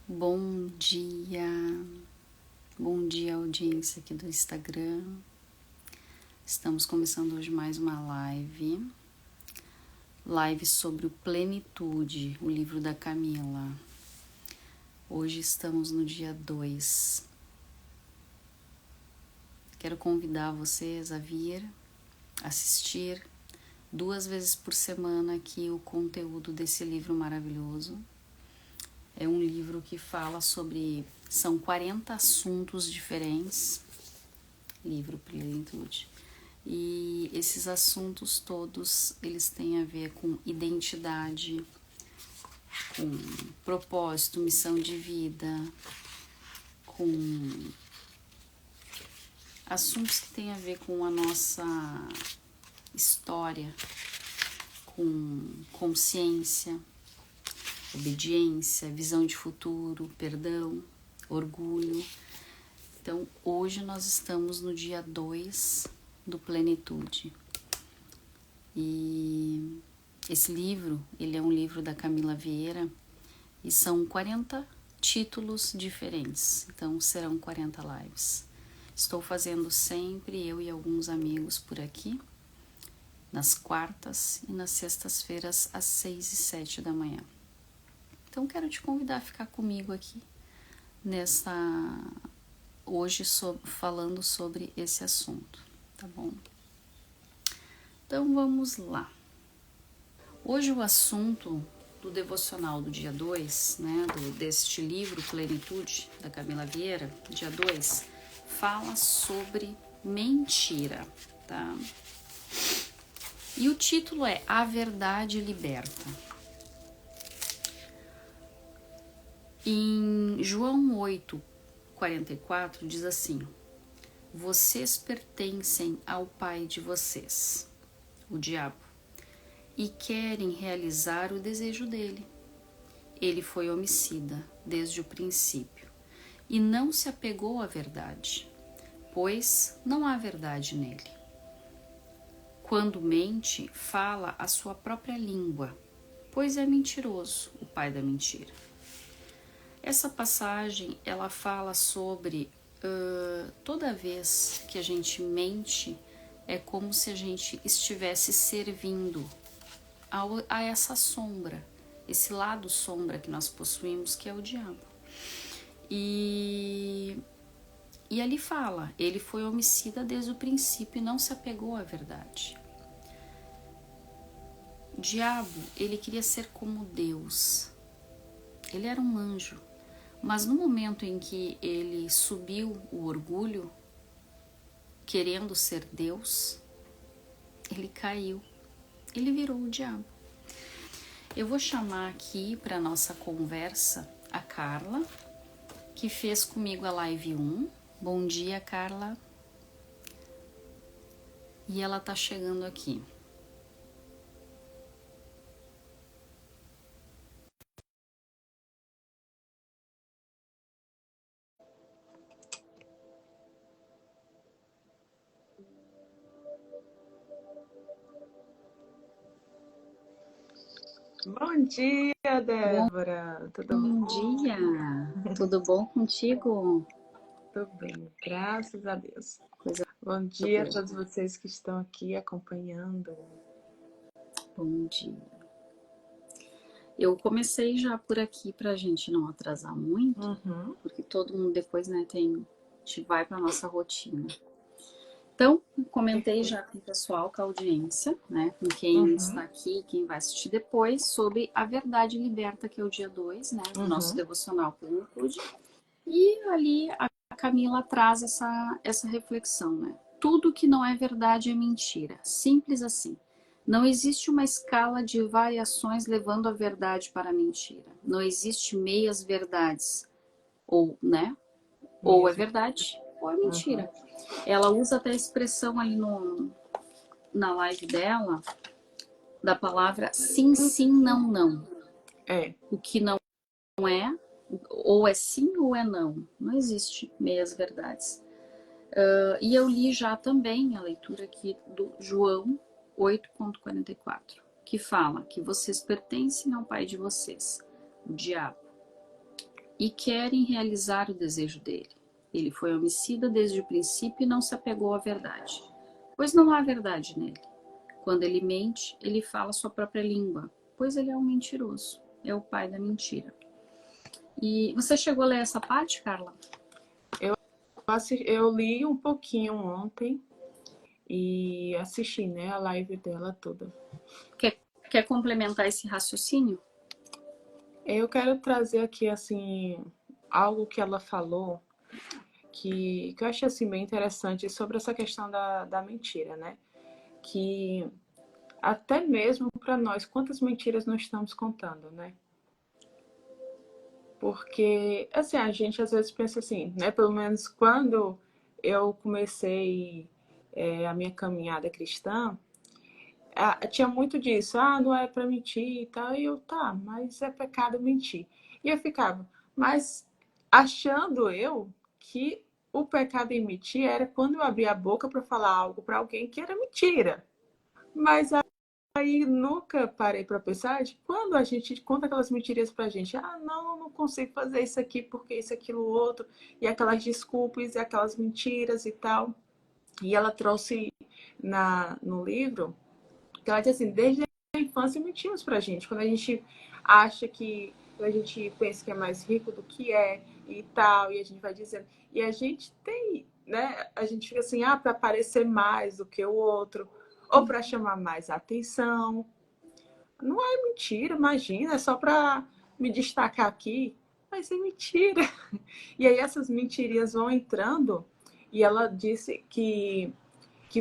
Bom dia, audiência aqui do Instagram. Estamos começando hoje mais uma live sobre o Plenitude, o livro da Camila. Hoje estamos no dia 2. Quero convidar vocês a vir assistir 2 vezes por semana aqui o conteúdo desse livro maravilhoso. É um livro que fala sobre... São 40 assuntos diferentes. Livro Plenitude. E esses assuntos todos, eles têm a ver com identidade, com propósito, missão de vida, com assuntos que têm a ver com a nossa história, com consciência, obediência, visão de futuro, perdão, orgulho. Então, hoje nós estamos no dia 2 do Plenitude. E esse livro, ele é um livro da Camila Vieira e são 40 títulos diferentes. Então, serão 40 lives. Estou fazendo sempre, eu e alguns amigos por aqui, nas quartas e nas sextas-feiras, às 6 e 7 da manhã. Então, quero te convidar a ficar comigo aqui hoje falando sobre esse assunto, tá bom? Então, vamos lá. Hoje o assunto do devocional do dia 2, né, deste livro Plenitude, da Camila Vieira, dia 2, fala sobre mentira, tá? E o título é A Verdade Liberta. Em João 8:44 diz assim: vocês pertencem ao pai de vocês, o diabo, e querem realizar o desejo dele. Ele foi homicida desde o princípio e não se apegou à verdade, pois não há verdade nele. Quando mente, fala a sua própria língua, pois é mentiroso, o pai da mentira. Essa passagem, ela fala sobre toda vez que a gente mente, é como se a gente estivesse servindo a essa sombra, esse lado sombra que nós possuímos, que é o diabo. E ali fala, ele foi homicida desde o princípio e não se apegou à verdade. O diabo, ele queria ser como Deus. Ele era um anjo. Mas no momento em que ele subiu o orgulho, querendo ser Deus, ele caiu, ele virou o diabo. Eu vou chamar aqui para nossa conversa a Carla, que fez comigo a live 1. Bom dia, Carla. E ela tá chegando aqui. Bom dia, Débora. Tudo bom? Bom dia. Tudo bom contigo? Tudo bem, graças a Deus. Coisa Bom dia a boa. todos vocês que estão aqui acompanhando. Bom dia. Eu comecei já por aqui pra gente não atrasar muito, porque todo mundo depois, né, a gente vai pra nossa rotina. Então, comentei já com o pessoal, com a audiência, né, com quem está aqui, quem vai assistir depois, sobre a Verdade Liberta, que é o dia 2, né, do nosso devocional Plenitude. E ali a Camila traz essa reflexão, né? Tudo que não é verdade é mentira, simples assim. Não existe uma escala de variações levando a verdade para a mentira. Não existe meias verdades, ou, né? Ou é verdade, ou é mentira. Ela usa até a expressão ali na live dela, da palavra sim, sim, não, não. O que não é, ou é sim ou é não. Não existe meias verdades. E eu li já também a leitura aqui do João 8:44, que fala que vocês pertencem ao pai de vocês, o diabo. e querem realizar o desejo dele. Ele foi homicida desde o princípio e não se apegou à verdade, pois não há verdade nele. Quando ele mente, ele fala sua própria língua, pois ele é um mentiroso, é o pai da mentira. E você chegou a ler essa parte, Carla? Eu li um pouquinho ontem e assisti, né, a live dela toda. Quer complementar esse raciocínio? Eu quero trazer aqui, assim, algo que ela falou que eu achei, assim, bem interessante sobre essa questão da mentira, né? Que até mesmo para nós, quantas mentiras nós estamos contando, né? Porque, assim, a gente às vezes pensa assim, né? Pelo menos quando eu comecei a minha caminhada cristã, tinha muito disso. Ah, não é para mentir e tal. E eu, tá, mas é pecado mentir. E eu ficava, mas achando eu que o pecado em mentir era quando eu abria a boca para falar algo para alguém que era mentira. Mas aí nunca parei para pensar de quando a gente conta aquelas mentirinhas pra gente. Ah, não consigo fazer isso aqui porque isso, aquilo, outro. E aquelas desculpas e aquelas mentiras e tal. E ela trouxe no livro, que ela diz assim, desde a infância mentimos pra gente. Quando a gente acha que, a gente pensa que é mais rico do que é e tal, e a gente vai dizendo. E a gente tem, né? A gente fica assim, para parecer mais do que o outro, ou para chamar mais atenção. Não é mentira, imagina, é só para me destacar aqui. Mas é mentira. E aí essas mentirinhas vão entrando e ela disse que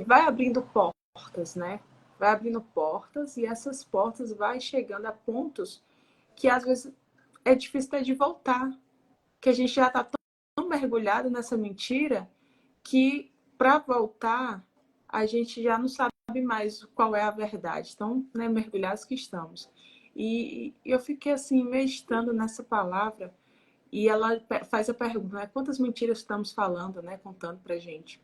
vai abrindo portas, né? Vai abrindo portas e essas portas vai chegando a pontos que às vezes é difícil até de voltar. Que a gente já está tão mergulhado nessa mentira que para voltar a gente já não sabe mais qual é a verdade. Tão, né, mergulhados que estamos. E eu fiquei assim, meditando nessa palavra, e ela faz a pergunta, né? Quantas mentiras estamos falando, né? Contando pra gente.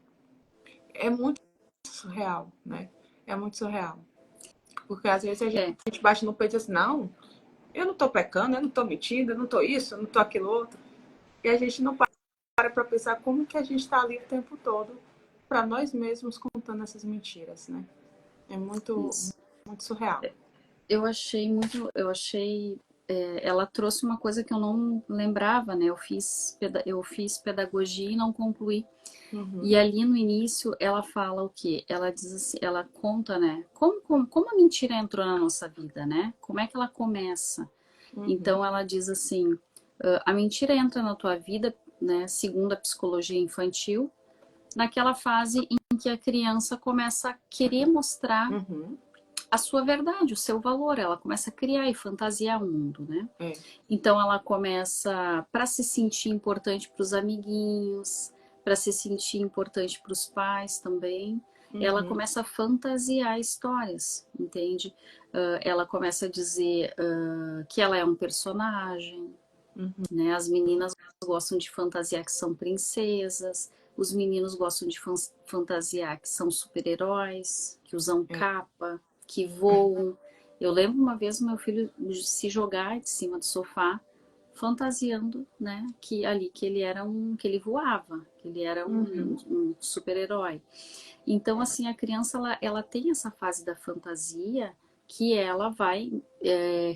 É muito surreal, né? É muito surreal. Porque às vezes a gente bate no peito e diz assim, não, eu não tô pecando, eu não tô mentindo, eu não tô isso, eu não tô aquilo outro. E a gente não para pensar como que a gente está ali o tempo todo para nós mesmos contando essas mentiras, né? É muito, muito surreal. Eu achei, ela trouxe uma coisa que eu não lembrava, né? Eu fiz pedagogia e não concluí. E ali no início ela fala o quê? Ela diz assim, ela conta, né? Como a mentira entrou na nossa vida, né? Como é que ela começa? Então ela diz assim, a mentira entra na tua vida, né? Segundo a psicologia infantil, naquela fase em que a criança começa a querer mostrar a sua verdade, o seu valor. Ela começa a criar e fantasiar o mundo, né? Então ela começa para se sentir importante para os amiguinhos, para se sentir importante para os pais também. Ela começa a fantasiar histórias, entende? Ela começa a dizer que ela é um personagem, né? As meninas gostam de fantasiar que são princesas, os meninos gostam de fantasiar que são super-heróis, que usam capa, que voam. Eu lembro uma vez o meu filho se jogar de cima do sofá, fantasiando, né, que ele era que ele voava, que ele era um super-herói. Então, assim, a criança ela tem essa fase da fantasia que ela vai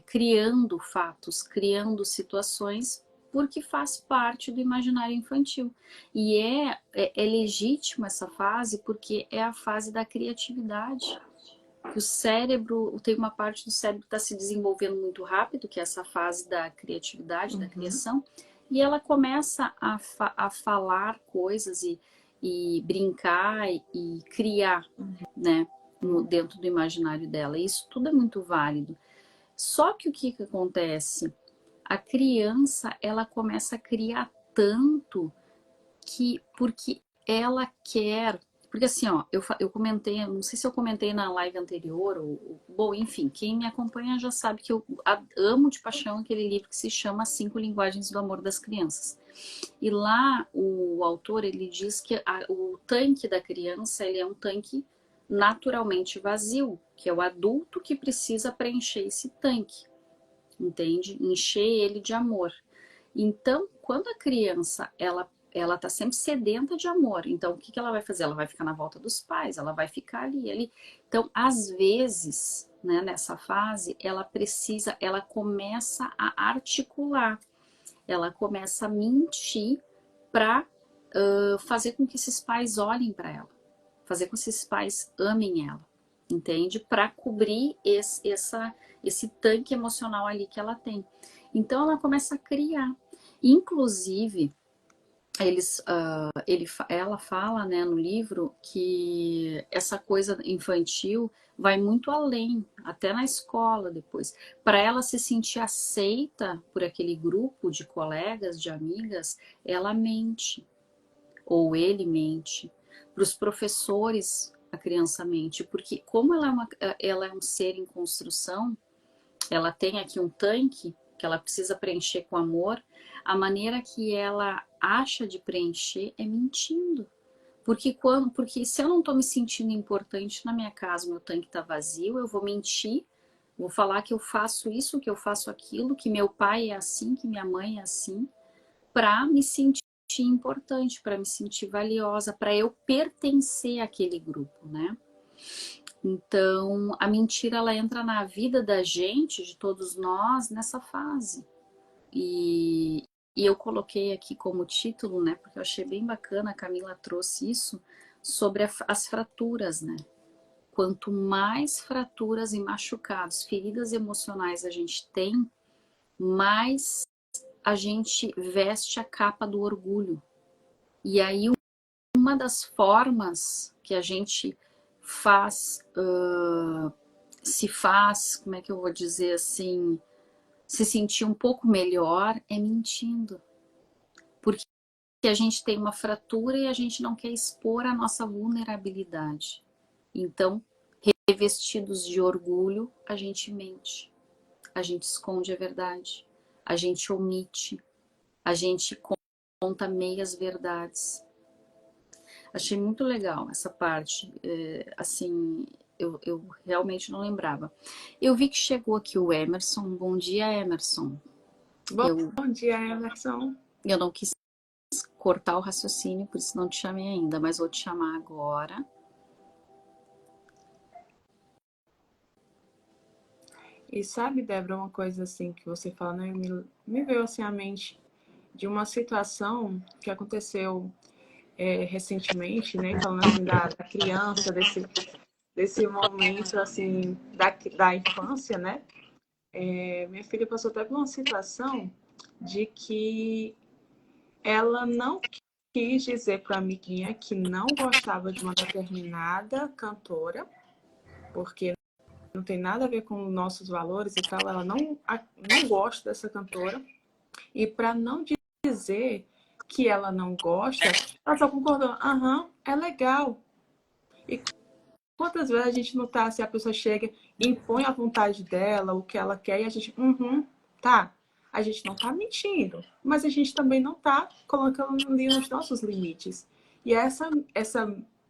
criando fatos, criando situações, porque faz parte do imaginário infantil. E é legítimo essa fase porque é a fase da criatividade. Que o cérebro, tem uma parte do cérebro que está se desenvolvendo muito rápido, que é essa fase da criatividade, da criação, e ela começa a falar coisas e brincar e criar, né, dentro do imaginário dela. Isso tudo é muito válido. Só que o que acontece? A criança, ela começa a criar tanto porque ela quer. Porque assim, ó, eu comentei, não sei se eu comentei na live anterior, bom, enfim, quem me acompanha já sabe que eu amo de paixão aquele livro que se chama As 5 Linguagens do Amor das Crianças. E lá o autor, ele diz que o tanque da criança, ele é um tanque naturalmente vazio, que é o adulto que precisa preencher esse tanque, entende? Encher ele de amor. Então, quando a criança, ela tá sempre sedenta de amor. Então, o que que ela vai fazer? Ela vai ficar na volta dos pais, ela vai ficar ali. Então, às vezes, né, nessa fase, ela começa a articular, ela começa a mentir para fazer com que esses pais olhem para ela, fazer com que esses pais amem ela, entende? Para cobrir esse tanque emocional ali que ela tem. Então, ela começa a criar. Inclusive, ela fala, né, no livro que essa coisa infantil vai muito além, até na escola depois. Para ela se sentir aceita por aquele grupo de colegas, de amigas, ela mente, ou ele mente. Para os professores, a criança mente, porque como ela é um ser em construção, ela tem aqui um tanque que ela precisa preencher com amor, a maneira que ela acha de preencher é mentindo. Porque se eu não estou me sentindo importante na minha casa, meu tanque está vazio, eu vou mentir, vou falar que eu faço isso, que eu faço aquilo, que meu pai é assim, que minha mãe é assim, para me sentir importante, para me sentir valiosa, para eu pertencer àquele grupo, né? Então, a mentira ela entra na vida da gente, de todos nós, nessa fase. E eu coloquei aqui como título, né, porque eu achei bem bacana, a Camila trouxe isso, sobre as fraturas, né? Quanto mais fraturas e machucados, feridas emocionais a gente tem, mais a gente veste a capa do orgulho. E aí, uma das formas que a gente como é que eu vou dizer assim, se sentir um pouco melhor é mentindo. Porque a gente tem uma fratura e a gente não quer expor a nossa vulnerabilidade. Então, revestidos de orgulho, a gente mente. A gente esconde a verdade. A gente omite. A gente conta meias verdades. Achei muito legal essa parte, assim, eu realmente não lembrava. Eu vi que chegou aqui o Emerson. Bom dia, Emerson. Bom dia, Emerson. Eu não quis cortar o raciocínio, por isso não te chamei ainda, mas vou te chamar agora. E sabe, Débora, uma coisa assim que você fala, né, me veio assim à mente de uma situação que aconteceu recentemente, né, falando assim da criança, desse momento assim da infância, né? Minha filha passou até por uma situação de que ela não quis dizer para a amiguinha que não gostava de uma determinada cantora, porque não tem nada a ver com nossos valores e tal, ela não gosta dessa cantora. E para não dizer que ela não gosta, ela só concordou, aham, é legal. E quantas vezes a gente não tá, se a pessoa chega e impõe a vontade dela, o que ela quer, e a gente, tá. A gente não tá mentindo, mas a gente também não tá colocando ali os nossos limites. E essa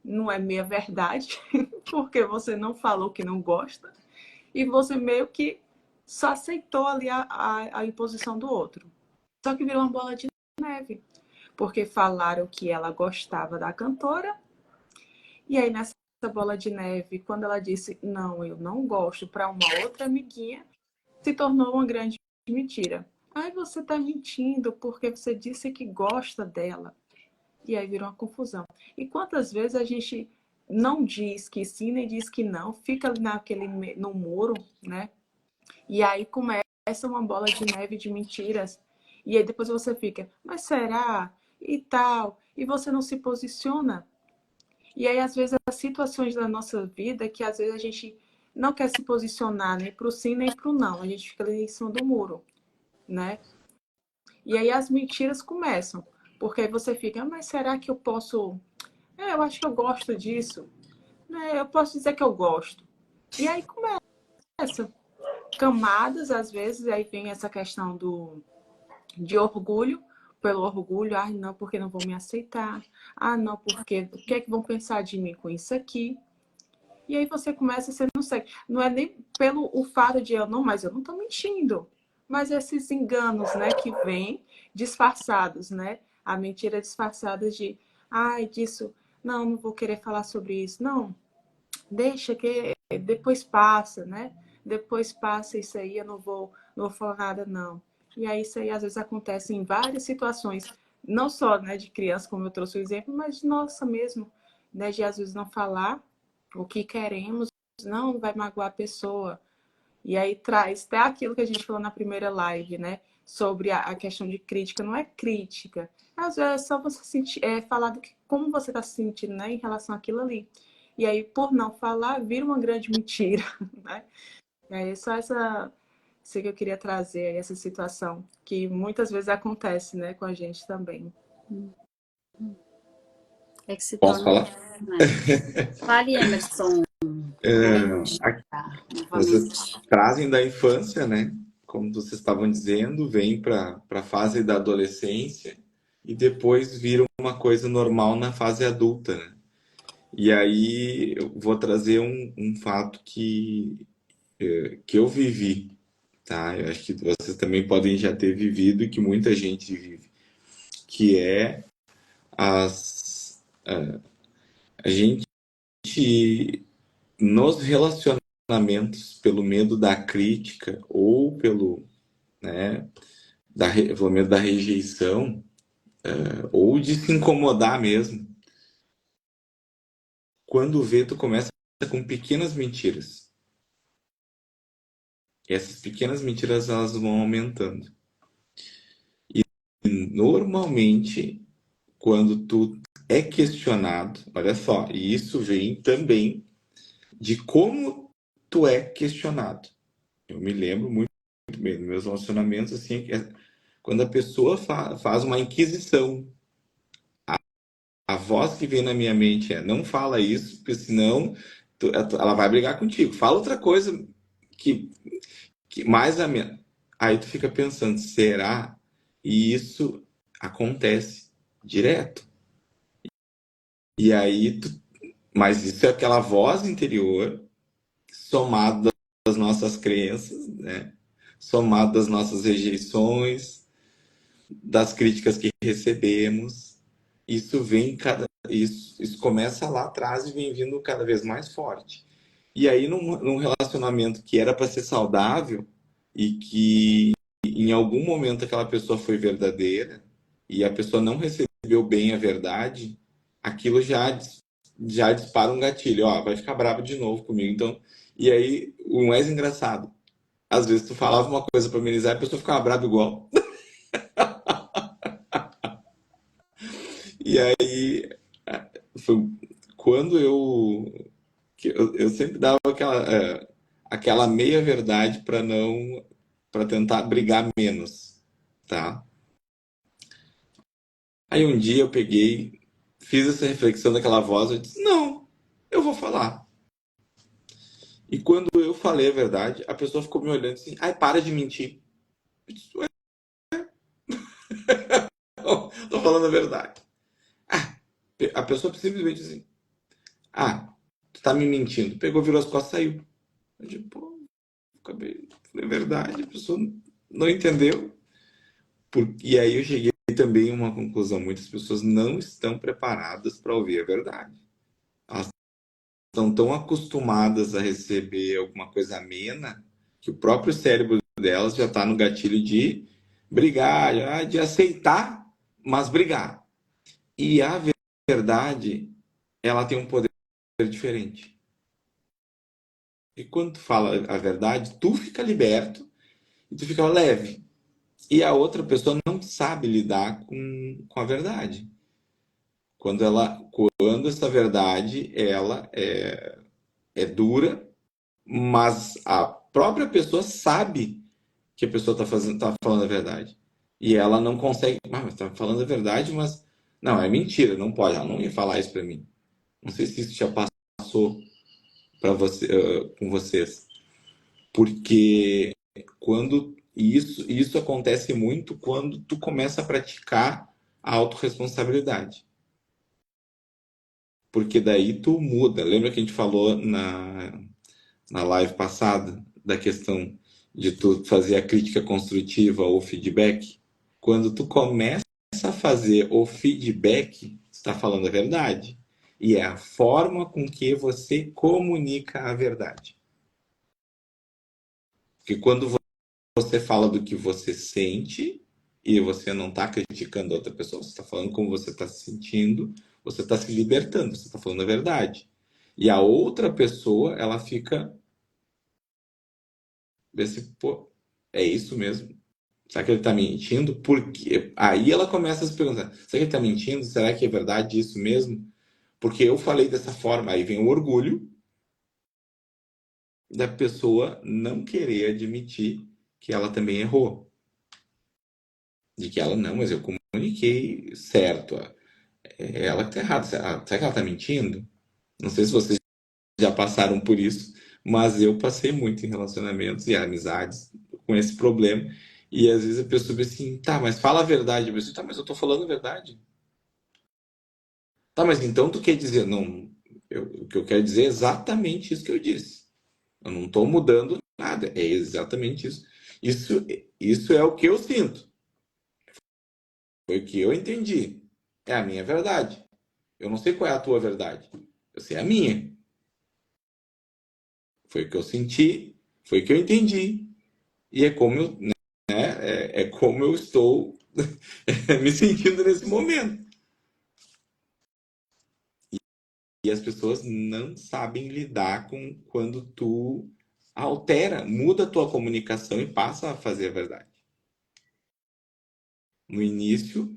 não é meia verdade, porque você não falou que não gosta, e você meio que só aceitou ali a imposição do outro. Só que virou uma bola de neve, porque falaram que ela gostava da cantora, e aí nessa bola de neve, quando ela disse não, eu não gosto para uma outra amiguinha, se tornou uma grande mentira. Ai, você tá mentindo porque você disse que gosta dela. E aí virou uma confusão. E quantas vezes a gente não diz que sim, nem diz que não, fica ali no muro, né? E aí começa uma bola de neve de mentiras. E aí depois você fica, mas será? E tal. E você não se posiciona. E aí, às vezes, as situações da nossa vida que às vezes a gente não quer se posicionar nem para o sim nem para o não. A gente fica ali em cima do muro, né? E aí as mentiras começam. Porque aí você fica, mas será que eu posso... eu acho que eu gosto disso. Eu posso dizer que eu gosto. E aí começa camadas, às vezes, aí vem essa questão de orgulho, pelo orgulho, não, porque não vão me aceitar, não, porque o que é que vão pensar de mim com isso aqui? E aí você começa, você não segue. Não é nem pelo o fato de mas eu não estou mentindo. Mas esses enganos, né, que vêm, disfarçados, né? A mentira disfarçada de, ai, disso, não vou querer falar sobre isso. Não, deixa que depois passa, né? Depois passa isso aí, eu não vou falar nada, não. E aí isso aí às vezes acontece em várias situações, não só, né, de criança, como eu trouxe o exemplo, mas de nossa mesmo, né, de às vezes não falar o que queremos, não vai magoar a pessoa. E aí traz até aquilo que a gente falou na primeira live, né? Sobre a questão de crítica. Não é crítica. Às vezes é só você sentir, falar do que, como você está se sentindo, né? Em relação àquilo ali. E aí, por não falar, vira uma grande mentira, né? E aí, só isso que eu queria trazer, aí, essa situação, que muitas vezes acontece, né? Com a gente também. É que se Posso torna, falar? né? Fale, Emerson. Vocês Novamente. trazem da infância, né? Como vocês estavam dizendo, vem para a fase da adolescência e depois vira uma coisa normal na fase adulta, né? E aí eu vou trazer um fato que eu vivi, tá? Eu acho que vocês também podem já ter vivido e que muita gente vive, que é a gente nos relacionamentos pelo medo da crítica ou né, pelo medo da rejeição ou de se incomodar mesmo. Quando vê, tu começa com pequenas mentiras. E essas pequenas mentiras elas vão aumentando. E normalmente, quando tu é questionado, olha só, e isso vem também de como tu é questionado. Eu me lembro muito bem dos meus relacionamentos, assim, quando a pessoa faz uma inquisição, a voz que vem na minha mente é: não fala isso, porque senão ela vai brigar contigo. Fala outra coisa que, que mais a minha. Aí tu fica pensando, será? E isso acontece direto. E aí, mas isso é aquela voz interior somada das nossas crenças, né? Somado das nossas rejeições, das críticas que recebemos. Isso começa lá atrás e vem vindo cada vez mais forte. E aí, num relacionamento que era para ser saudável e que em algum momento aquela pessoa foi verdadeira e a pessoa não recebeu bem a verdade, aquilo já dispara um gatilho, ó, vai ficar bravo de novo comigo. Então, e aí, o mais engraçado, às vezes tu falava uma coisa para amenizar e a pessoa ficava brava igual. E aí, foi quando eu sempre dava aquela meia verdade para tentar brigar menos, tá? Aí um dia eu peguei, fiz essa reflexão daquela voz, eu disse: "Não, eu vou falar". E quando eu falei a verdade, a pessoa ficou me olhando assim: "Ai, para de mentir". Eu disse: "Ué, tô falando a verdade". Ah, a pessoa simplesmente assim: "Ah, tu tá me mentindo". Pegou, virou as costas e saiu. Eu disse: "Pô, acabei, falei a verdade, a pessoa não entendeu". E aí eu cheguei também a uma conclusão: muitas pessoas não estão preparadas para ouvir a verdade. Elas estão tão acostumadas a receber alguma coisa amena que o próprio cérebro delas já está no gatilho de brigar, de aceitar, mas brigar. E a verdade, ela tem um poder diferente. E quando tu fala a verdade, tu fica liberto e tu fica leve. E a outra pessoa não sabe lidar com a verdade. Quando essa verdade ela é dura, mas a própria pessoa sabe que a pessoa tá falando a verdade. E ela não consegue, mas tá falando a verdade, mas não, é mentira, não pode, ela não ia falar isso para mim. Não sei se isso já passou para você, com vocês. Porque quando isso acontece muito quando tu começa a praticar a autorresponsabilidade. Porque daí tu muda. Lembra que a gente falou na live passada da questão de tu fazer a crítica construtiva ou feedback? Quando tu começa a fazer o feedback, tu está falando a verdade. E é a forma com que você comunica a verdade. Porque quando você fala do que você sente e você não está criticando a outra pessoa, você está falando como você está se sentindo, você está se libertando, você está falando a verdade. E a outra pessoa, ela fica, vê se, pô, é isso mesmo? Será que ele está mentindo? Por quê? Aí ela começa a se perguntar, será que ele está mentindo? Será que é verdade isso mesmo? Porque eu falei dessa forma, aí vem o orgulho da pessoa não querer admitir que ela também errou. De que ela, não, mas eu comuniquei certo. É ela que tá errada. Será que ela tá mentindo? Não sei se vocês já passaram por isso, mas eu passei muito em relacionamentos e amizades com esse problema. E às vezes a pessoa diz assim, tá, mas fala a verdade. Eu penso, tá, mas eu tô falando a verdade. Tá, mas então tu quer dizer, não, o que eu quero dizer é exatamente isso que eu disse. Eu não tô mudando nada, é exatamente isso. Isso, isso é o que eu sinto. Foi o que eu entendi. É a minha verdade. Eu não sei qual é a tua verdade. Eu sei a minha. Foi o que eu senti, foi o que eu entendi. E é como eu, né, é como eu estou me sentindo nesse momento. E as pessoas não sabem lidar com quando tu altera, muda a tua comunicação e passa a fazer a verdade. No início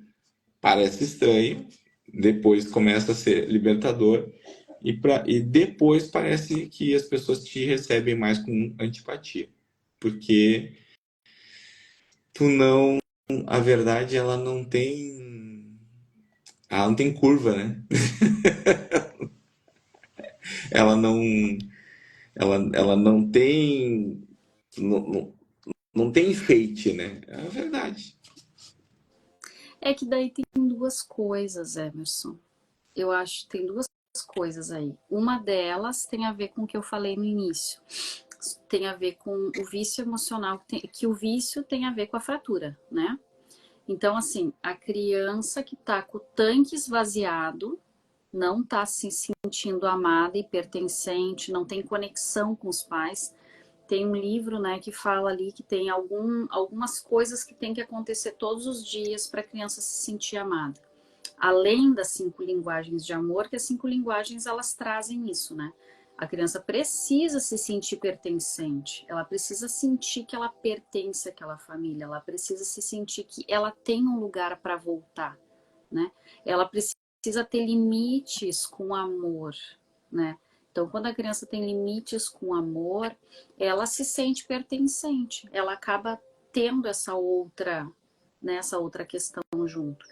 parece estranho, depois começa a ser libertador e depois parece que as pessoas te recebem mais com antipatia, porque tu não, a verdade ela não tem curva, né? Ela não, ela não tem, não, não tem enfeite, né? É a verdade. É que daí tem duas coisas, Emerson. Eu acho que tem duas coisas aí. Uma delas tem a ver com o que eu falei no início. Tem a ver com o vício emocional, que o vício tem a ver com a fratura, né? Então, assim, a criança que tá com o tanque esvaziado, não tá se sentindo amada e pertencente, não tem conexão com os pais. Tem um livro, né, que fala ali que tem algumas coisas que tem que acontecer todos os dias para a criança se sentir amada. Além das 5 linguagens de amor, que as 5 linguagens elas trazem isso, né? A criança precisa se sentir pertencente, ela precisa sentir que ela pertence àquela família, ela precisa se sentir que ela tem um lugar para voltar, né? Ela precisa ter limites com amor, né? Então, quando a criança tem limites com amor, ela se sente pertencente, ela acaba tendo essa outra, né, essa outra questão junto.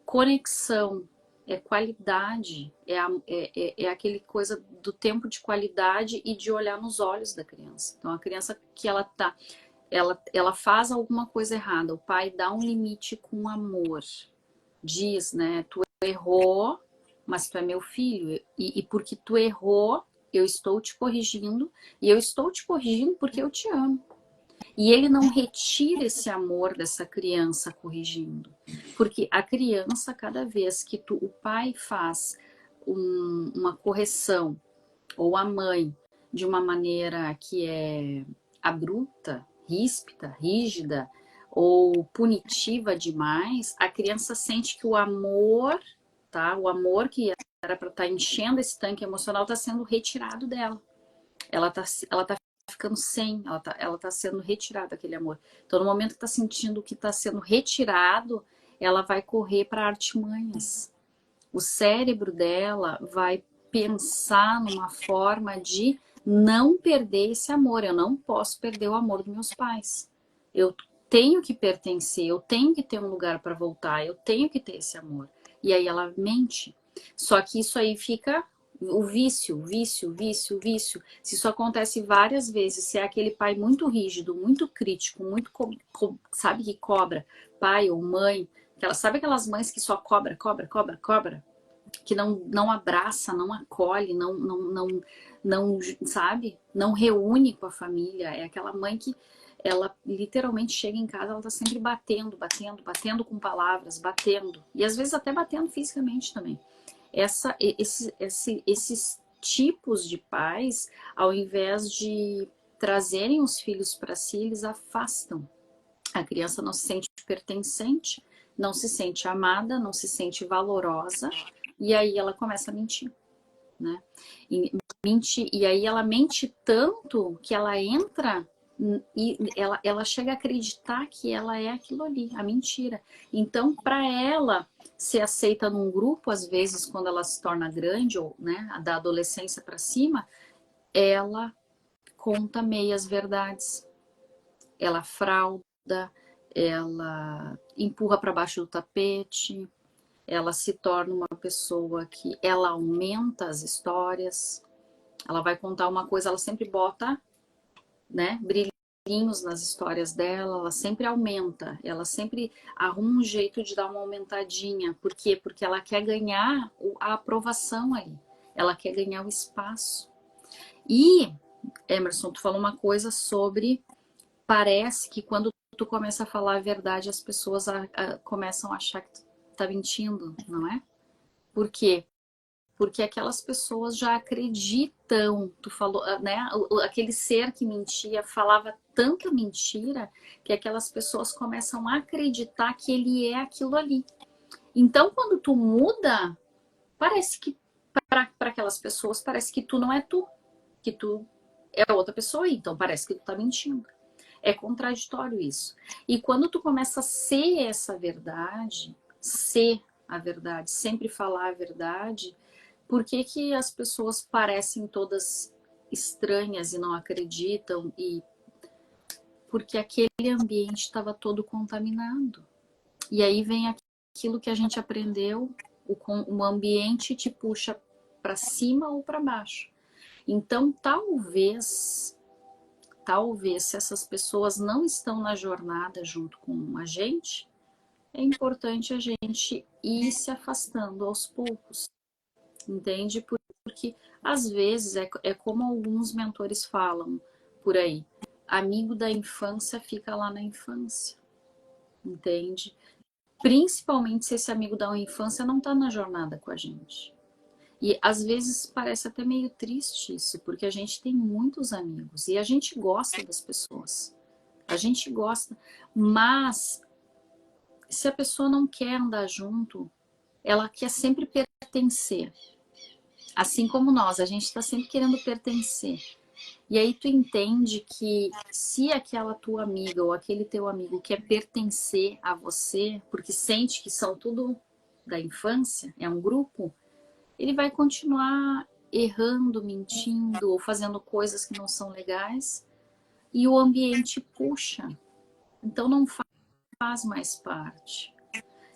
Conexão, é qualidade, é aquele coisa do tempo de qualidade e de olhar nos olhos da criança. Então, a criança que ela faz alguma coisa errada, o pai dá um limite com amor, diz, né, tu errou, mas tu é meu filho, e porque tu errou, eu estou te corrigindo, e eu estou te corrigindo porque eu te amo. E ele não retira esse amor dessa criança corrigindo. Porque a criança, cada vez que o pai faz uma correção, ou a mãe, de uma maneira que é abrupta, ríspida, rígida, ou punitiva demais, a criança sente que o amor, tá? O amor que era para estar enchendo esse tanque emocional está sendo retirado dela. Ela tá ficando sem, ela tá sendo retirada aquele amor. Então, no momento que tá sentindo que tá sendo retirado, ela vai correr para artimanhas. O cérebro dela vai pensar numa forma de não perder esse amor. Eu não posso perder o amor dos meus pais. Eu tenho que pertencer, eu tenho que ter um lugar para voltar, eu tenho que ter esse amor. E aí ela mente. Só que isso aí fica o vício, vício, vício, vício. Se isso acontece várias vezes, se é aquele pai muito rígido, muito crítico, muito, sabe, que cobra, pai ou mãe, sabe aquelas mães que só cobra, cobra, cobra, cobra? Que não abraça, não acolhe, não, sabe? Não reúne com a família. É aquela mãe que ela literalmente chega em casa, ela tá sempre batendo, batendo, batendo com palavras, batendo. E às vezes até batendo fisicamente também. Esses tipos de pais, ao invés de trazerem os filhos para si, eles afastam. A criança não se sente pertencente, não se sente amada, não se sente valorosa, e aí ela começa a mentir, né? E aí ela mente tanto que ela entra e ela chega a acreditar que ela é aquilo ali, a mentira. Então, para ela ser aceita num grupo, às vezes, quando ela se torna grande, ou né, da adolescência para cima, ela conta meias verdades. Ela frauda, ela empurra para baixo do tapete, ela se torna uma pessoa que ela aumenta as histórias. Ela vai contar uma coisa, ela sempre bota, né, brilhinhos nas histórias dela, ela sempre aumenta, ela sempre arruma um jeito de dar uma aumentadinha. Por quê? Porque ela quer ganhar a aprovação ali, ela quer ganhar o espaço. E, Emerson, tu falou uma coisa sobre, parece que quando tu começa a falar a verdade, as pessoas começam a achar que tu tá mentindo, não é? Por quê? Porque aquelas pessoas já acreditam, tu falou, né? Aquele ser que mentia falava tanta mentira que aquelas pessoas começam a acreditar que ele é aquilo ali. Então, quando tu muda, parece que para aquelas pessoas parece que tu não é tu, que tu é outra pessoa, então parece que tu tá mentindo. É contraditório isso. E quando tu começa a ser essa verdade, ser a verdade, sempre falar a verdade, por que que as pessoas parecem todas estranhas e não acreditam? E porque aquele ambiente estava todo contaminado. E aí vem aquilo que a gente aprendeu, o ambiente te puxa para cima ou para baixo. Então, talvez, se essas pessoas não estão na jornada junto com a gente, é importante a gente ir se afastando aos poucos, entende? Porque às vezes é como alguns mentores falam por aí, amigo da infância fica lá na infância, entende? Principalmente se esse amigo da infância não está na jornada com a gente. E às vezes parece até meio triste isso, porque a gente tem muitos amigos e a gente gosta das pessoas. A gente gosta, mas se a pessoa não quer andar junto, ela quer sempre pertencer. Assim como nós, a gente está sempre querendo pertencer. E aí tu entende que se aquela tua amiga ou aquele teu amigo quer pertencer a você, porque sente que são tudo da infância, é um grupo, ele vai continuar errando, mentindo ou fazendo coisas que não são legais e o ambiente puxa. Então não faz mais parte.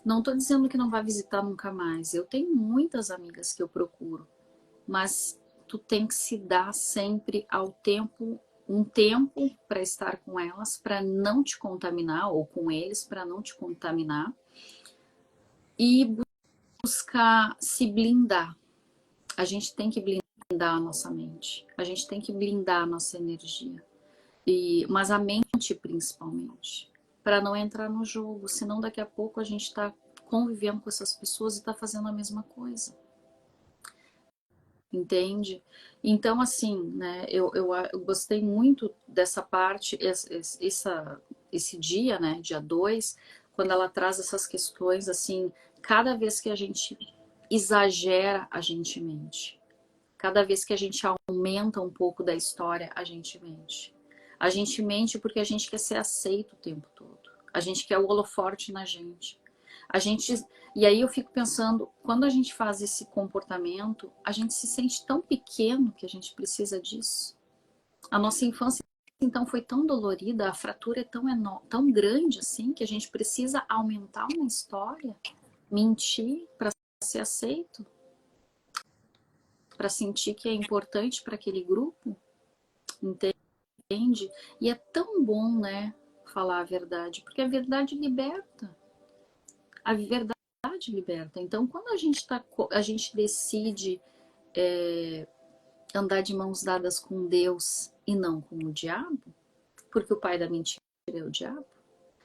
Não estou dizendo que não vai visitar nunca mais. Eu tenho muitas amigas que eu procuro, mas tu tem que se dar sempre ao tempo, um tempo para estar com elas, para não te contaminar, ou com eles, para não te contaminar, e buscar se blindar. A gente tem que blindar a nossa mente, a gente tem que blindar a nossa energia, mas a mente principalmente, para não entrar no jogo, senão daqui a pouco a gente está convivendo com essas pessoas e está fazendo a mesma coisa. Entende? Então, assim, né, eu gostei muito dessa parte, esse dia, né, dia 2, quando ela traz essas questões, assim, cada vez que a gente exagera, a gente mente. Cada vez que a gente aumenta um pouco da história, a gente mente. A gente mente porque a gente quer ser aceito o tempo todo. A gente quer o holofote na gente. E aí eu fico pensando, quando a gente faz esse comportamento, a gente se sente tão pequeno que a gente precisa disso. A nossa infância, então, foi tão dolorida, a fratura é tão grande assim, que a gente precisa aumentar uma história, mentir para ser aceito, para sentir que é importante para aquele grupo, entende? E é tão bom, né, falar a verdade, porque a verdade liberta. A verdade liberta. Então, quando a gente decide andar de mãos dadas com Deus e não com o diabo, porque o pai da mentira é o diabo.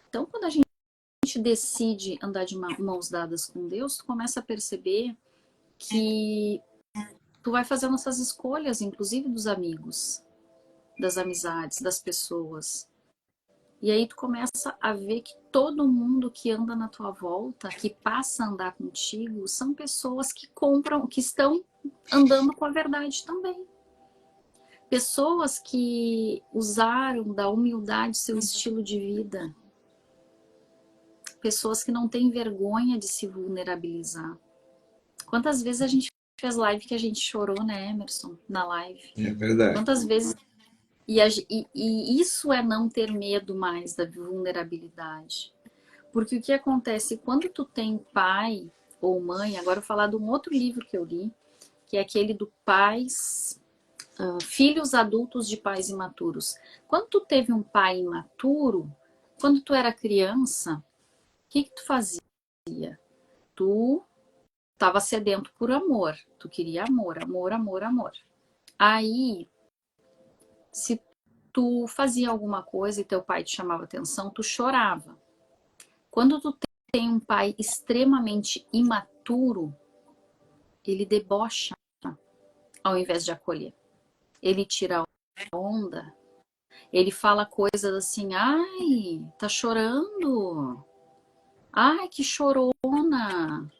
Então, quando a gente decide andar de mãos dadas com Deus, tu começa a perceber que tu vai fazendo essas escolhas, inclusive dos amigos, das amizades, das pessoas. E aí tu começa a ver que todo mundo que anda na tua volta, que passa a andar contigo, são pessoas que compram, que estão andando com a verdade também. Pessoas que usaram da humildade seu estilo de vida. Pessoas que não têm vergonha de se vulnerabilizar. Quantas vezes a gente fez live que a gente chorou, né, Emerson? Na live. É verdade. Quantas vezes... E isso é não ter medo mais da vulnerabilidade. Porque o que acontece quando tu tem pai ou mãe, agora eu vou falar de um outro livro que eu li, que é aquele do Filhos Adultos de Pais Imaturos. Quando tu teve um pai imaturo, quando tu era criança, o que tu fazia? Tu estava sedento por amor. Tu queria amor, amor, amor, amor. Aí, se tu fazia alguma coisa e teu pai te chamava atenção, tu chorava. Quando tu tem um pai extremamente imaturo, ele debocha ao invés de acolher. Ele tira a onda, ele fala coisas assim, ai, tá chorando? Ai, que chorona!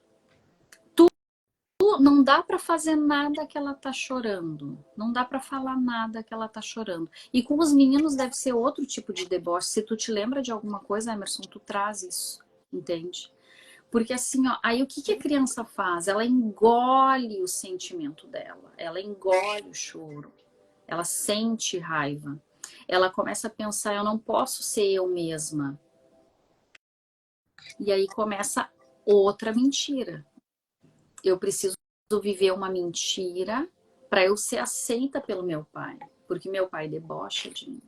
Não dá para fazer nada que ela tá chorando. Não dá para falar nada que ela tá chorando. E com os meninos deve ser outro tipo de deboche. Se tu te lembra de alguma coisa, Emerson, tu traz isso, entende? Porque assim, ó, aí o que a criança faz? Ela engole o sentimento dela. Ela engole o choro. Ela sente raiva. Ela começa a pensar, eu não posso ser eu mesma. E aí começa outra mentira. Eu preciso viver uma mentira para eu ser aceita pelo meu pai, porque meu pai debocha de mim.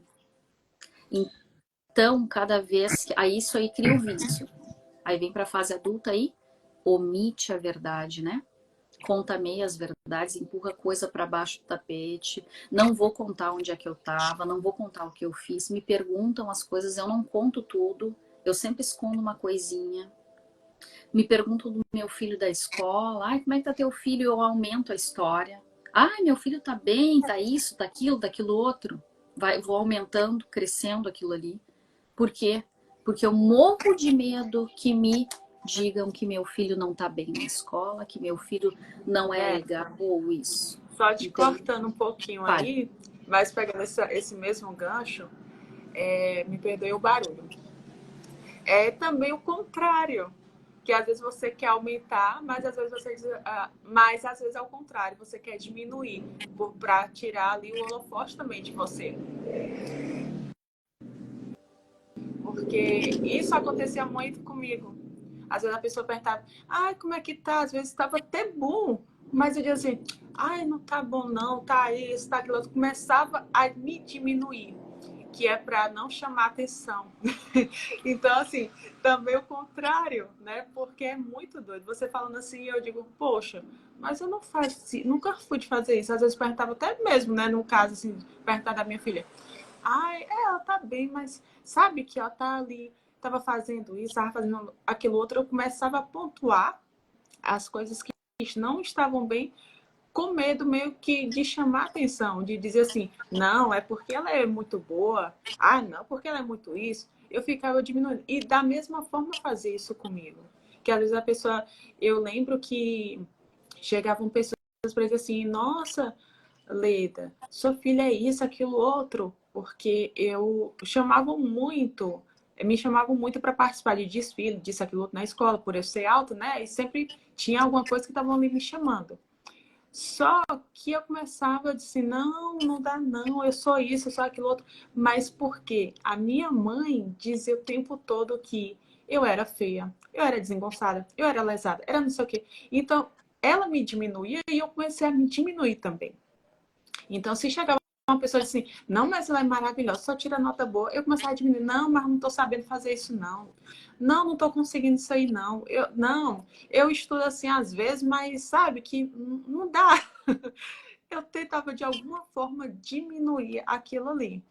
Então, cada vez que... Aí isso aí cria o vício. Aí vem para a fase adulta aí, omite a verdade, né? Conta meias verdades, empurra coisa para baixo do tapete, não vou contar onde é que eu tava, não vou contar o que eu fiz, me perguntam as coisas, eu não conto tudo, eu sempre escondo uma coisinha. Me perguntam do meu filho da escola. Ai, como é que tá teu filho? Eu aumento a história. Ai, meu filho tá bem, tá isso, tá aquilo, daquilo outro. Vou aumentando, crescendo aquilo ali. Por quê? Porque eu morro de medo que me digam que meu filho não tá bem na escola, que meu filho não é legal ou isso. Só te cortando um pouquinho aí, mas pegando esse mesmo gancho, me perdoe o barulho. É também o contrário. Que às vezes você quer aumentar, mas às vezes mas às vezes é o contrário, você quer diminuir para tirar ali o holofote também de você. Porque isso acontecia muito comigo. Às vezes a pessoa perguntava, ai, como é que tá? Às vezes estava até bom, mas eu dizia assim, ai, não tá bom não, tá isso, tá aquilo outro. Começava a me diminuir, que é para não chamar atenção. Então, assim, também o contrário, né? Porque é muito doido. Você falando assim, eu digo, poxa, mas eu não faço, nunca fui de fazer isso. Às vezes perguntava até mesmo, né? No caso, assim, perguntar da minha filha. Ai, ela tá bem, mas sabe que ela tá ali, tava fazendo isso, tava fazendo aquilo outro. Eu começava a pontuar as coisas que não estavam bem, com medo meio que de chamar atenção, de dizer assim, não, é porque ela é muito boa, ah, não, porque ela é muito isso. Eu ficava diminuindo. E da mesma forma fazer isso comigo. Que às vezes a pessoa, eu lembro que chegavam pessoas para dizer assim, nossa, Leda, sua filha é isso, aquilo, outro, porque eu me chamavam muito para participar de desfile, disso, aquilo, outro na escola, por eu ser alta, né? E sempre tinha alguma coisa que estavam ali me chamando. Só que eu começava a dizer, não, não dá não, eu sou isso, eu sou aquilo outro. Mas por quê? A minha mãe dizia o tempo todo que eu era feia, eu era desengonçada, eu era lesada, era não sei o quê. Então, ela me diminuía e eu comecei a me diminuir também. Então, se chegava uma pessoa assim, não, mas ela é maravilhosa, só tira nota boa. Eu começava a diminuir, não, mas não estou sabendo fazer isso, não. Não, não estou conseguindo isso aí, não. Eu estudo assim às vezes, mas sabe que não dá. Eu tentava de alguma forma diminuir aquilo ali.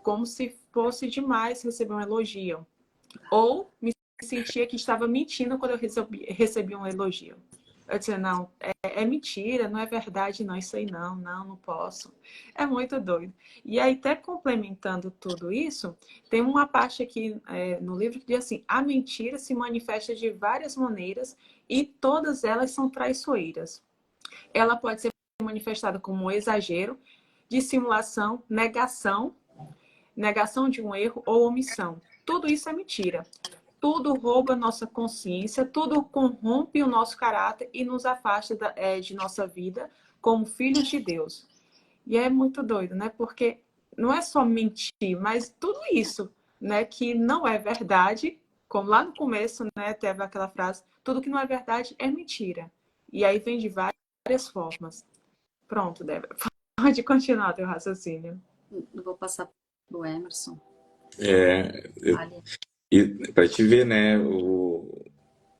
como se fosse demais receber um elogio. Ou me sentia que estava mentindo quando eu recebi um elogio. Eu dizia, não, é mentira, não é verdade, não, isso aí não posso. É muito doido. E aí, até complementando tudo isso, tem uma parte aqui no livro que diz assim, a mentira se manifesta de várias maneiras e todas elas são traiçoeiras. Ela pode ser manifestada como um exagero, dissimulação, negação de um erro ou omissão. Tudo isso é mentira. Tudo rouba nossa consciência, tudo corrompe o nosso caráter e nos afasta de nossa vida como filhos de Deus. E é muito doido, né? Porque não é só mentir, mas tudo isso, né? Que não é verdade, como lá no começo, né? Teve aquela frase, tudo que não é verdade é mentira. E aí vem de várias formas. Pronto, Débora. Pode continuar teu raciocínio. Eu vou passar pro Emerson. E para te ver, né,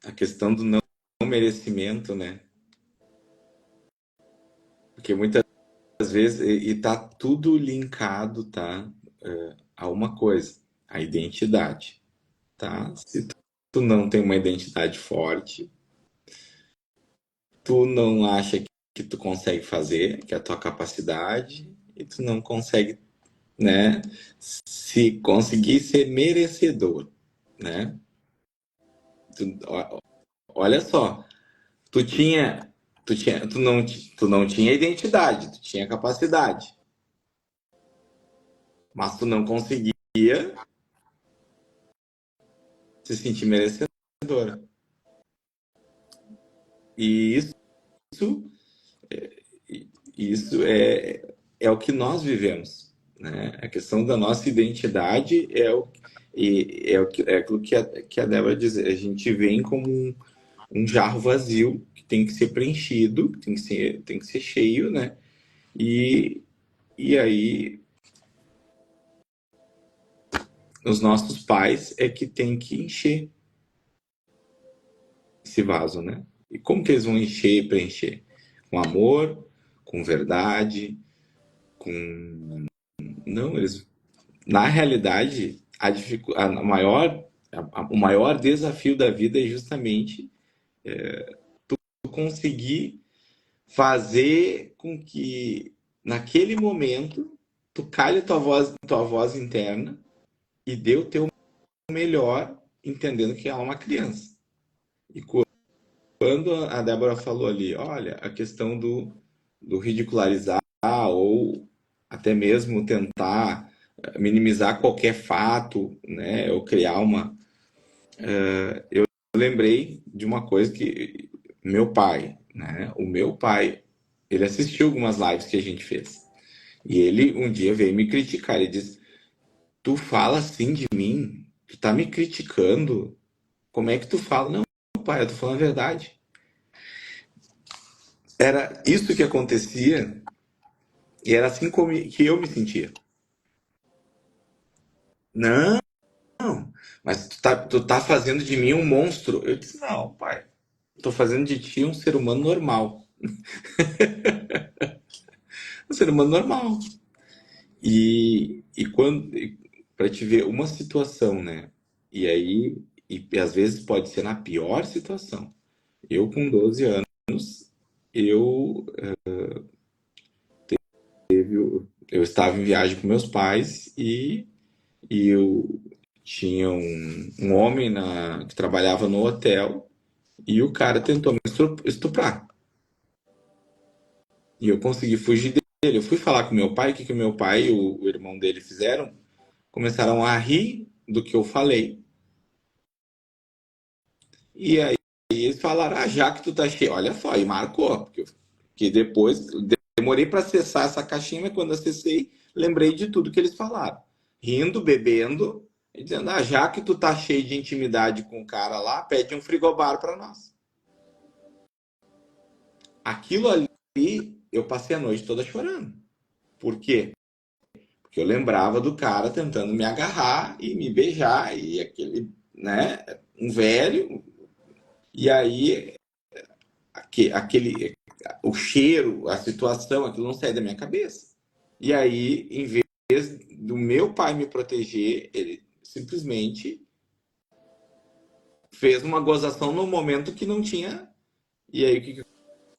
a questão do não merecimento, né? Porque muitas vezes, e tá tudo linkado, tá? A uma coisa, a identidade, tá? Se tu não tem uma identidade forte, tu não acha que tu consegue fazer, que é a tua capacidade, e tu não consegue, né, se conseguir ser merecedor, né? Olha só, tu não tinha identidade, tu tinha capacidade, mas tu não conseguia se sentir merecedora. E isso é o que nós vivemos, né? A questão da nossa identidade é aquilo que a Débora diz. A gente vem como um jarro vazio que tem que ser preenchido, tem que ser cheio, né? E aí os nossos pais é que tem que encher esse vaso, né? E como que eles vão encher e preencher? Com amor, com verdade, com... Não, eles... Na realidade, o maior desafio da vida é justamente tu conseguir fazer com que, naquele momento, tu cale tua voz interna e dê o teu melhor, entendendo que ela é uma criança. E quando a Débora falou ali, olha, a questão do ridicularizar ou até mesmo tentar minimizar qualquer fato, né, ou criar uma... Eu lembrei de uma coisa que meu pai, né, o meu pai, ele assistiu algumas lives que a gente fez. E ele um dia veio me criticar, ele disse, tu fala assim de mim? Tu tá me criticando? Como é que tu fala? Não, pai, eu tô falando a verdade. Era isso que acontecia e era assim que eu me sentia. Não, mas tu tá fazendo de mim um monstro. Eu disse, não, pai, tô fazendo de ti um ser humano normal. Um ser humano normal. E quando, para te ver uma situação, né? E aí, e às vezes pode ser na pior situação. Eu com 12 anos, eu eu estava em viagem com meus pais e eu tinha um homem que trabalhava no hotel e o cara tentou me estuprar. E eu consegui fugir dele. Eu fui falar com meu pai, o que o meu pai e o irmão dele fizeram? Começaram a rir do que eu falei. E aí eles falaram, ah, já que tu tá cheio, olha só, e marcou. Porque depois, demorei para acessar essa caixinha, mas quando acessei, lembrei de tudo que eles falaram. Rindo, bebendo, e dizendo, ah, já que tu tá cheio de intimidade com o cara lá, pede um frigobar para nós. Aquilo ali, eu passei a noite toda chorando. Por quê? Porque eu lembrava do cara tentando me agarrar e me beijar, e aquele, né, um velho, e aí o cheiro, a situação, aquilo não sai da minha cabeça. E aí, em vez do meu pai me proteger, ele simplesmente fez uma gozação no momento que não tinha. E aí o que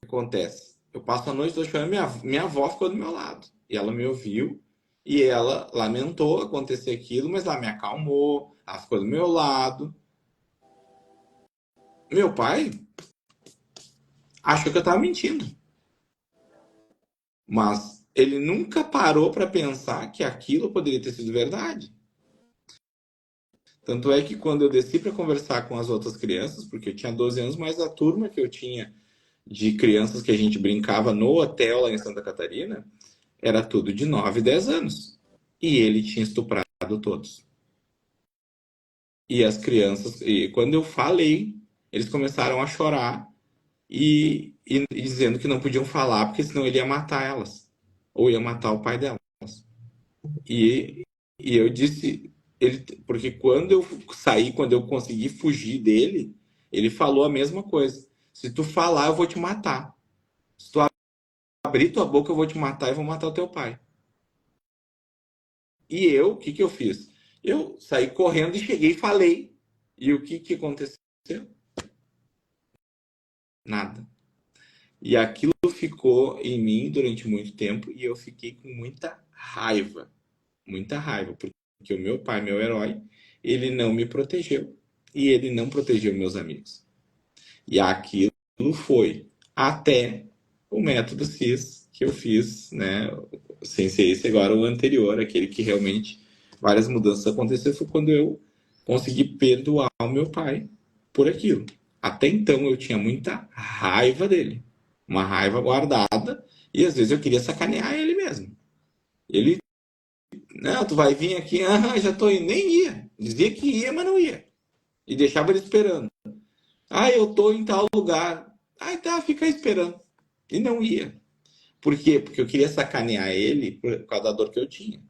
acontece? Eu passo a noite toda chorando, minha avó ficou do meu lado. E ela me ouviu e ela lamentou acontecer aquilo, mas ela me acalmou, ela ficou do meu lado. Meu pai achou que eu estava mentindo, mas ele nunca parou para pensar que aquilo poderia ter sido verdade. Tanto é que quando eu desci para conversar com as outras crianças, porque eu tinha 12 anos, mas a turma que eu tinha de crianças que a gente brincava no hotel lá em Santa Catarina, era tudo de 9, 10 anos. E ele tinha estuprado todos. E as crianças, e quando eu falei, eles começaram a chorar e dizendo que não podiam falar, porque senão ele ia matar elas. Ou ia matar o pai delas. E, e eu disse, porque quando eu saí, quando eu consegui fugir dele, ele falou a mesma coisa. Se tu falar, eu vou te matar. Se tu abrir tua boca, eu vou te matar e vou matar o teu pai. E eu, o que que eu fiz? Eu saí correndo e cheguei e falei. E o que que aconteceu? Nada. E aquilo ficou em mim durante muito tempo e eu fiquei com muita raiva, porque o meu pai, meu herói, ele não me protegeu e ele não protegeu meus amigos. E aquilo foi até o método CIS que eu fiz, né? Sem ser esse agora, o anterior, aquele que realmente várias mudanças aconteceram, foi quando eu consegui perdoar o meu pai por aquilo. Até então eu tinha muita raiva dele, uma raiva guardada, e às vezes eu queria sacanear ele mesmo. Ele, não, tu vai vir aqui, já tô indo, nem ia. Dizia que ia, mas não ia. E deixava ele esperando. Ah, eu tô em tal lugar. Ah, tá, fica esperando. E não ia. Por quê? Porque eu queria sacanear ele por causa da dor que eu tinha.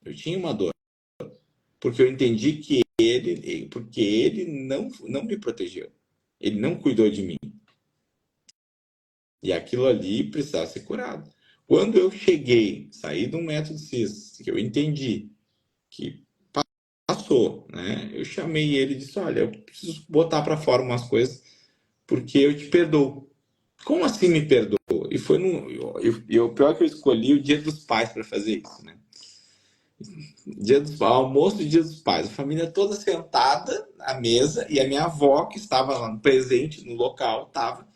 Eu tinha uma dor. Porque eu entendi que porque ele não me protegeu. Ele não cuidou de mim. E aquilo ali precisava ser curado. Quando eu cheguei, saí de um método CIS, que eu entendi que passou, né? Eu chamei ele e disse: olha, eu preciso botar para fora umas coisas porque eu te perdoo. Como assim me perdoou? E foi no. E o pior é que eu escolhi o Dia dos Pais para fazer isso, né? Dia dos almoço e Dia dos Pais. A família toda sentada à mesa e a minha avó, que estava lá presente no local, estava.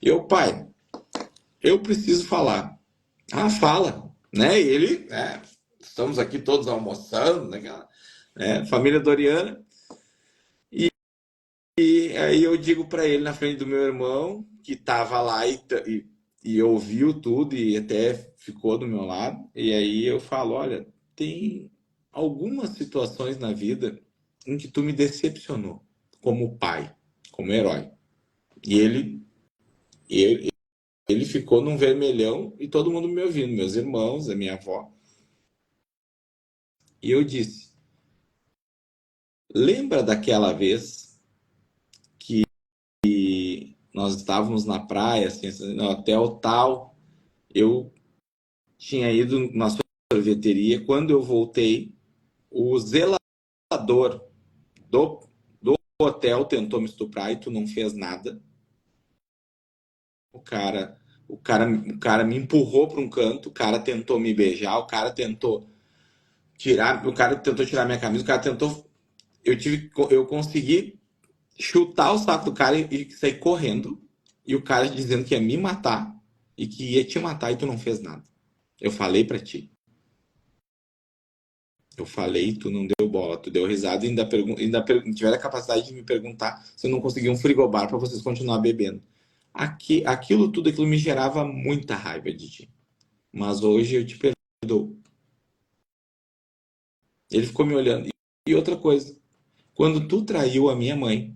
Eu, pai, eu preciso falar. Ah, fala. Né? E ele, né? Estamos aqui todos almoçando, né? Família Doriana. E aí eu digo para ele na frente do meu irmão, que estava lá e ouviu tudo e até ficou do meu lado. E aí eu falo, olha, tem algumas situações na vida em que tu me decepcionou como pai, como herói. E ele, ele ficou num vermelhão e todo mundo me ouvindo, meus irmãos, a minha avó. E eu disse, lembra daquela vez nós estávamos na praia, assim, no hotel tal, eu tinha ido na sorveteria. Quando eu voltei, o zelador do hotel tentou me estuprar e tu não fez nada. O cara me empurrou para um canto, o cara tentou me beijar, o cara tentou tirar minha camisa, o cara tentou, eu consegui chutar o saco do cara e sair correndo, e o cara dizendo que ia me matar e que ia te matar e tu não fez nada. Eu falei para ti. Eu falei, tu não deu bola, tu deu risada e tiveram a capacidade de me perguntar se eu não conseguia um frigobar para vocês continuar bebendo. Aquilo me gerava muita raiva de ti. Mas hoje eu te perdoo. Ele ficou me olhando. E outra coisa, quando tu traiu a minha mãe,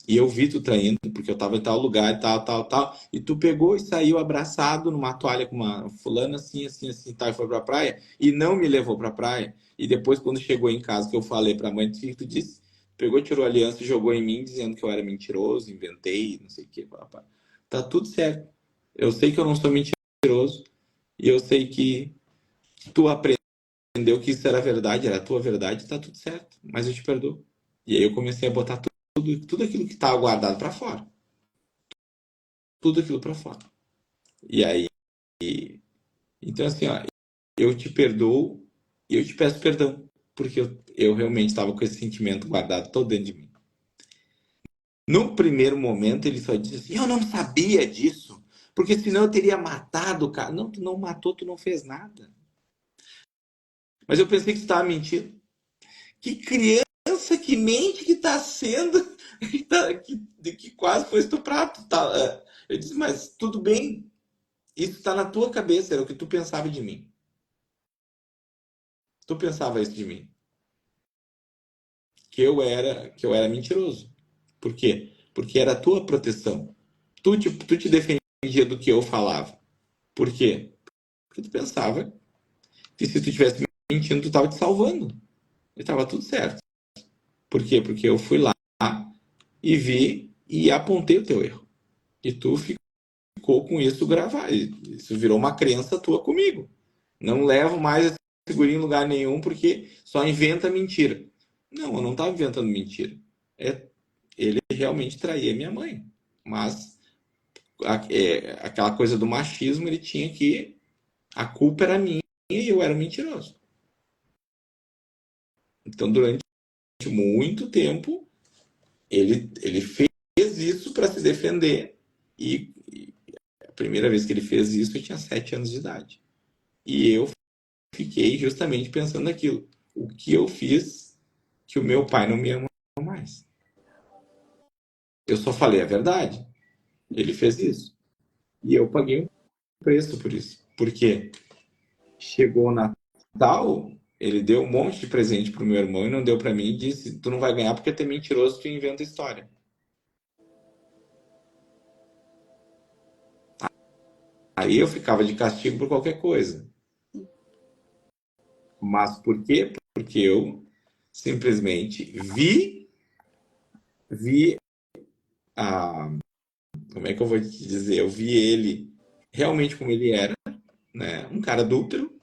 e eu vi tu traindo, porque eu tava em tal lugar e tal, e tu pegou e saiu abraçado numa toalha com uma fulana assim, assim, assim, tal, e foi pra praia, e não me levou pra praia. E depois, quando chegou em casa, que eu falei pra mãe, o que tu disse? Pegou, tirou a aliança e jogou em mim, dizendo que eu era mentiroso, inventei, não sei o que. Papá. Tá tudo certo. Eu sei que eu não sou mentiroso, e eu sei que tu aprendeu entendeu que isso era verdade, era a tua verdade, tá tudo certo. Mas eu te perdoo. E aí eu comecei a botar tudo aquilo que estava guardado para fora. Tudo aquilo para fora. E aí, então assim, ó, eu te perdoo e eu te peço perdão. Porque eu realmente estava com esse sentimento guardado todo dentro de mim. No primeiro momento, ele só disse assim: eu não sabia disso, porque senão eu teria matado o cara. Não, tu não matou, tu não fez nada. Mas eu pensei que tu estava mentindo. Que criança que mente que está sendo, que quase foi estuprado. Tá? Eu disse: mas tudo bem, isso está na tua cabeça, era o que tu pensava de mim. Tu pensava isso de mim. Que eu era mentiroso. Por quê? Porque era a tua proteção. Tu te defendia do que eu falava. Por quê? Porque tu pensava que se tu estivesse mentindo, tu estava te salvando. E estava tudo certo. Por quê? Porque eu fui lá e vi e apontei o teu erro. E tu ficou com isso gravado. Isso virou uma crença tua comigo. Não levo mais esse figurinho em lugar nenhum porque só inventa mentira. Não, eu não estava inventando mentira. Ele realmente traía minha mãe. Mas aquela coisa do machismo, ele tinha que... A culpa era minha e eu era mentiroso. Então, durante muito tempo, ele fez isso para se defender. E a primeira vez que ele fez isso, eu tinha 7 anos de idade. E eu fiquei justamente pensando naquilo. O que eu fiz que o meu pai não me ama mais? Eu só falei a verdade. Ele fez isso. E eu paguei um preço por isso. Porque chegou o Natal, ele deu um monte de presente pro meu irmão e não deu para mim e disse: tu não vai ganhar porque tu é mentiroso, tu inventa história. Aí eu ficava de castigo por qualquer coisa. Mas por quê? Porque eu simplesmente vi a, como é que eu vou te dizer? Eu vi ele realmente como ele era, né? Um cara adúltero,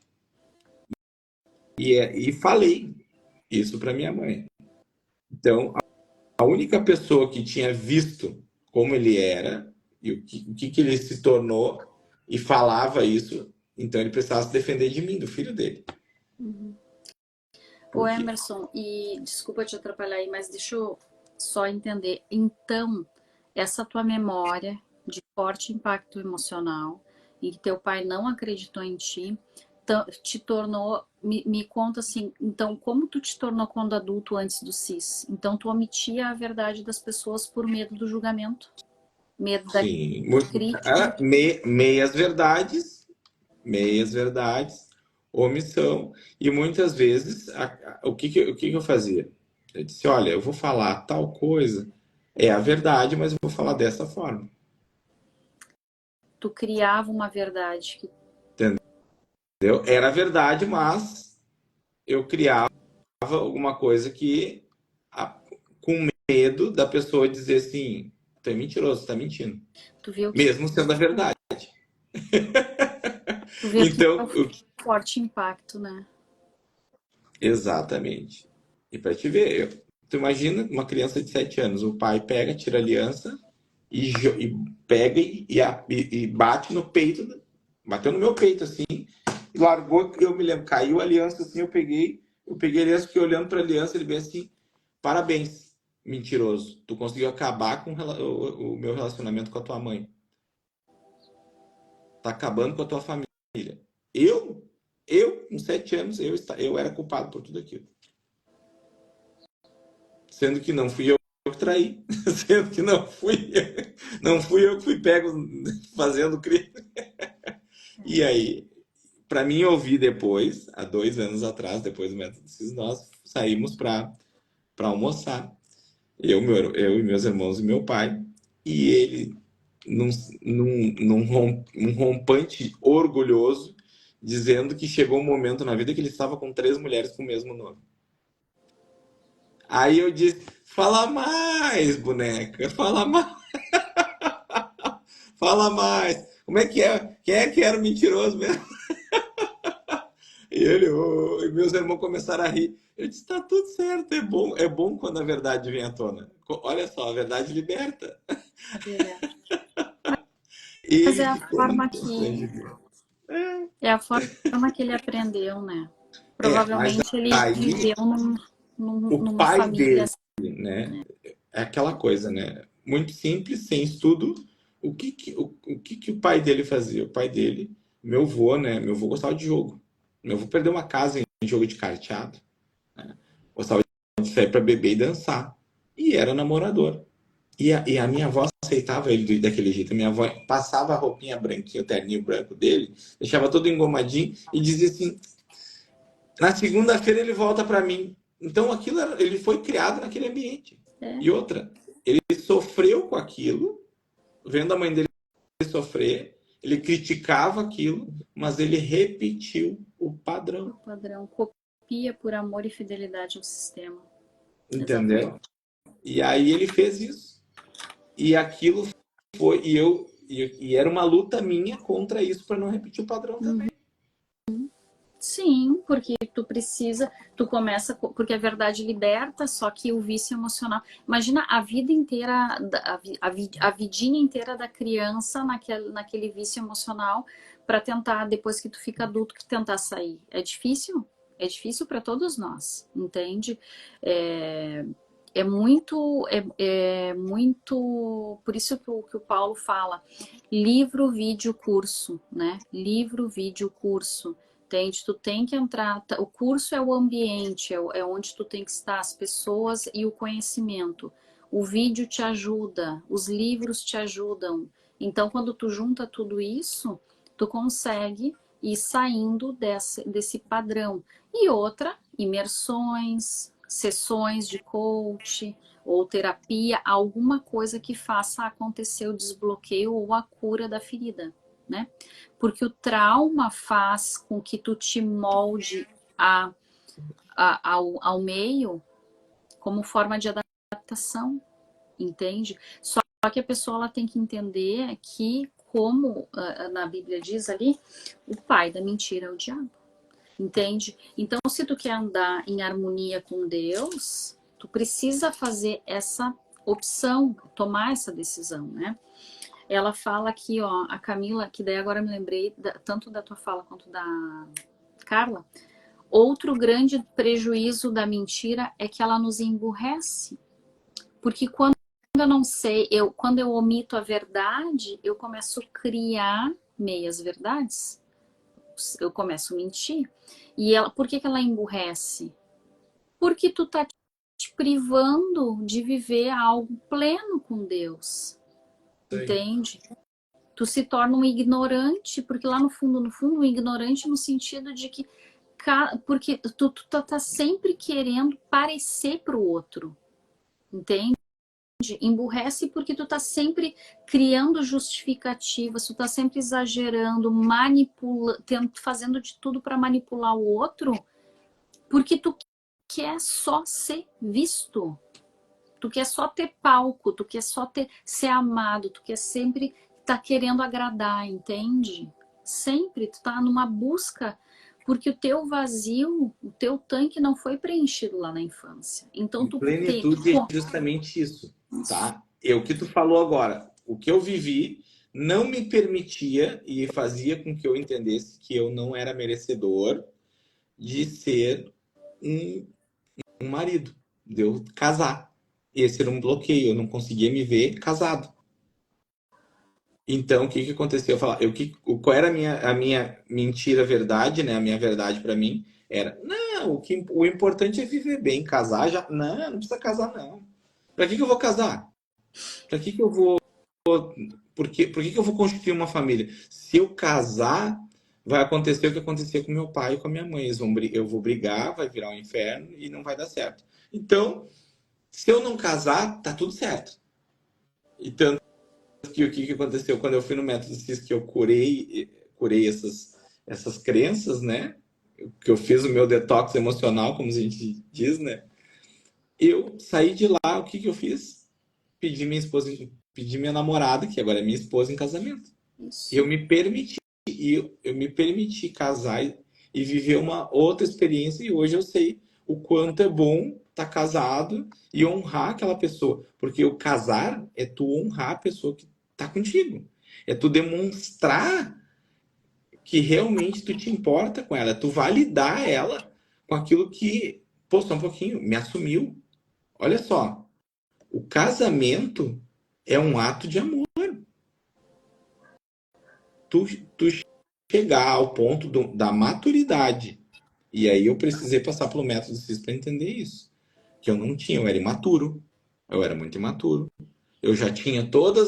e falei isso para minha mãe. Então, a única pessoa que tinha visto como ele era e o que ele se tornou e falava isso, então ele precisava se defender de mim, do filho dele. Uhum. Ô Por quê? Emerson, e desculpa te atrapalhar aí, mas deixa eu só entender. Então, essa tua memória de forte impacto emocional e que teu pai não acreditou em ti, te tornou, me conta assim, então como tu te tornou quando adulto antes do CIS? Então tu omitia a verdade das pessoas por medo do julgamento? Medo da Sim, crítica? meias verdades, omissão. E muitas vezes, o que eu fazia? Eu disse: olha, eu vou falar tal coisa, é a verdade, mas eu vou falar dessa forma. Tu criava uma verdade que Entendeu? Era a verdade, mas eu criava alguma coisa que, com medo da pessoa dizer assim: tu é mentiroso, tu tá mentindo. tu viu que Mesmo sendo a verdade. tu viu que é Então, um forte impacto, né? exatamente. E para te ver, tu imagina uma criança de 7 anos, o pai pega, tira a aliança e pega e bate no peito, bateu no meu peito assim, e largou, eu me lembro, caiu a aliança assim, eu peguei a aliança, fiquei olhando para a aliança, ele veio assim: parabéns, mentiroso, tu conseguiu acabar com o meu relacionamento com a tua mãe. Tá acabando com a tua família. Eu, com 7 anos, eu era culpado por tudo aquilo. Sendo que não fui eu que traí. Sendo que não fui eu que fui pego fazendo crime. E aí, para mim ouvir depois, há 2 anos atrás, depois do método CIS, nós saímos para almoçar. Eu e meus irmãos e meu pai. E ele, um rompante orgulhoso, dizendo que chegou um momento na vida que ele estava com 3 mulheres com o mesmo nome. Aí eu disse: fala mais, boneca, fala mais, fala mais. Como é que é? Quem é que era o mentiroso mesmo? E ele, "Ô", e meus irmãos começaram a rir. Eu disse, tá tudo certo, é bom quando a verdade vem à tona. Olha só, a verdade liberta. É. Mas Ele é a ficou muito forma constrangido. é a forma que ele aprendeu, né? Mas Provavelmente ele aí viveu o numa pai família dele, assim, né? É aquela coisa, né? Muito simples, sem estudo. O que que o pai dele fazia? O pai dele, meu avô, né? Meu avô gostava de jogo. Meu avô perdeu uma casa em jogo de carteado. Gostava de sair para beber e dançar. E era namorador. E a minha avó aceitava ele daquele jeito. A minha avó passava a roupinha branquinha, o terninho branco dele, deixava todo engomadinho e dizia assim: na segunda-feira ele volta para mim. Então ele foi criado naquele ambiente. é, E outra, ele sofreu com aquilo, vendo a mãe dele sofrer, ele criticava aquilo, mas ele repetiu o o padrão. padrão. Copia por amor e fidelidade ao sistema. Exatamente. Entendeu? E aí ele fez isso. E aquilo foi. E era uma luta minha contra isso para não repetir o padrão também. Sim, porque tu começa, porque a verdade liberta, só que o vício emocional. Imagina a vida inteira, a vidinha inteira da criança naquele vício emocional para tentar, depois que tu fica adulto, que tentar sair. É difícil para todos nós, entende? É, é muito, por isso que o Paulo fala, livro, vídeo, curso, né? Livro, vídeo, curso. Entende? Tu tem que entrar. O curso é o ambiente, é onde tu tem que estar, as pessoas e o conhecimento. O vídeo te ajuda, os livros te ajudam. Então, quando tu junta tudo isso, tu consegue ir saindo desse padrão. E outra, imersões, sessões de coach ou terapia, alguma coisa que faça acontecer o desbloqueio ou a cura da ferida, né? Porque o trauma faz com que tu te molde ao meio como forma de adaptação, entende? Só que a pessoa ela tem que entender que, como na Bíblia diz ali, o pai da mentira é o diabo, entende? Então, se tu quer andar em harmonia com Deus, tu precisa fazer essa opção, tomar essa decisão, né? Ela fala aqui, ó, a Camila, que daí agora me lembrei tanto da tua fala quanto da Carla. Outro grande prejuízo da mentira é que ela nos emburrece. Porque quando eu não sei, quando eu omito a verdade, eu começo a criar meias verdades. Eu começo a mentir. E por que ela emburrece? Porque tu tá te privando de viver algo pleno com Deus. Entende? Tu se torna um ignorante, porque lá no fundo, um ignorante no sentido de que porque tu tá sempre querendo parecer pro outro, entende? Emburrece porque tu tá sempre criando justificativas, tu tá sempre exagerando, fazendo de tudo para manipular o outro, porque tu quer só ser visto. Tu quer só ter palco, tu quer só ser amado, tu quer sempre tá querendo agradar, entende? Sempre tu tá numa busca, porque o teu vazio, o teu tanque não foi preenchido lá na infância. Então E plenitude é justamente isso, tá? O que tu falou agora, o que eu vivi não me permitia e fazia com que eu entendesse que eu não era merecedor de ser um marido, de eu casar. Esse era um bloqueio, eu não conseguia me ver casado. Então, o que que aconteceu? Qual era a minha mentira verdade, né? A minha verdade para mim era, não, o importante é viver bem, casar já, não precisa casar não. Para que eu vou casar? Para que eu vou, por que eu vou constituir uma família? Se eu casar, vai acontecer o que acontecia com meu pai e com a minha mãe. Eu vou brigar, vai virar um inferno e não vai dar certo. Então, se eu não casar, tá tudo certo. E tanto que o que aconteceu quando eu fui no método CIS, que eu curei essas crenças, né? Que eu fiz o meu detox emocional, como a gente diz, né? Eu saí de lá, o que eu fiz? Pedi minha namorada, que agora é minha esposa, em casamento. Isso. Eu me permiti casar e viver uma outra experiência. E hoje eu sei o quanto é bom estar casado e honrar aquela pessoa. Porque o casar é tu honrar a pessoa que está contigo. É tu demonstrar que realmente tu te importa com ela. Tu validar ela com aquilo que, pô, só um pouquinho, me assumiu. Olha só, o casamento é um ato de amor. Tu chegar ao ponto da maturidade. E aí eu precisei passar pelo método CIS para entender isso. Que eu não tinha, eu era imaturo. Eu era muito imaturo. Eu já tinha tudo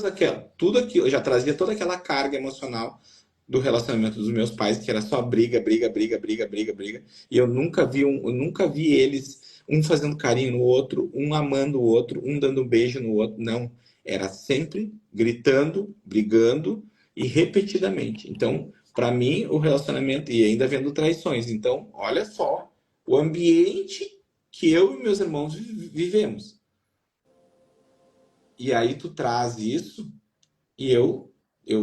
aquilo, eu já trazia toda aquela carga emocional do relacionamento dos meus pais, que era só briga, briga, briga, briga, briga, briga. E eu nunca vi eles um fazendo carinho no outro, um amando o outro, um dando um beijo no outro. Não, era sempre gritando, brigando e repetidamente. Então, para mim, o relacionamento e ainda vendo traições. Então, olha só o ambiente que eu e meus irmãos vivemos. E aí tu traz isso e eu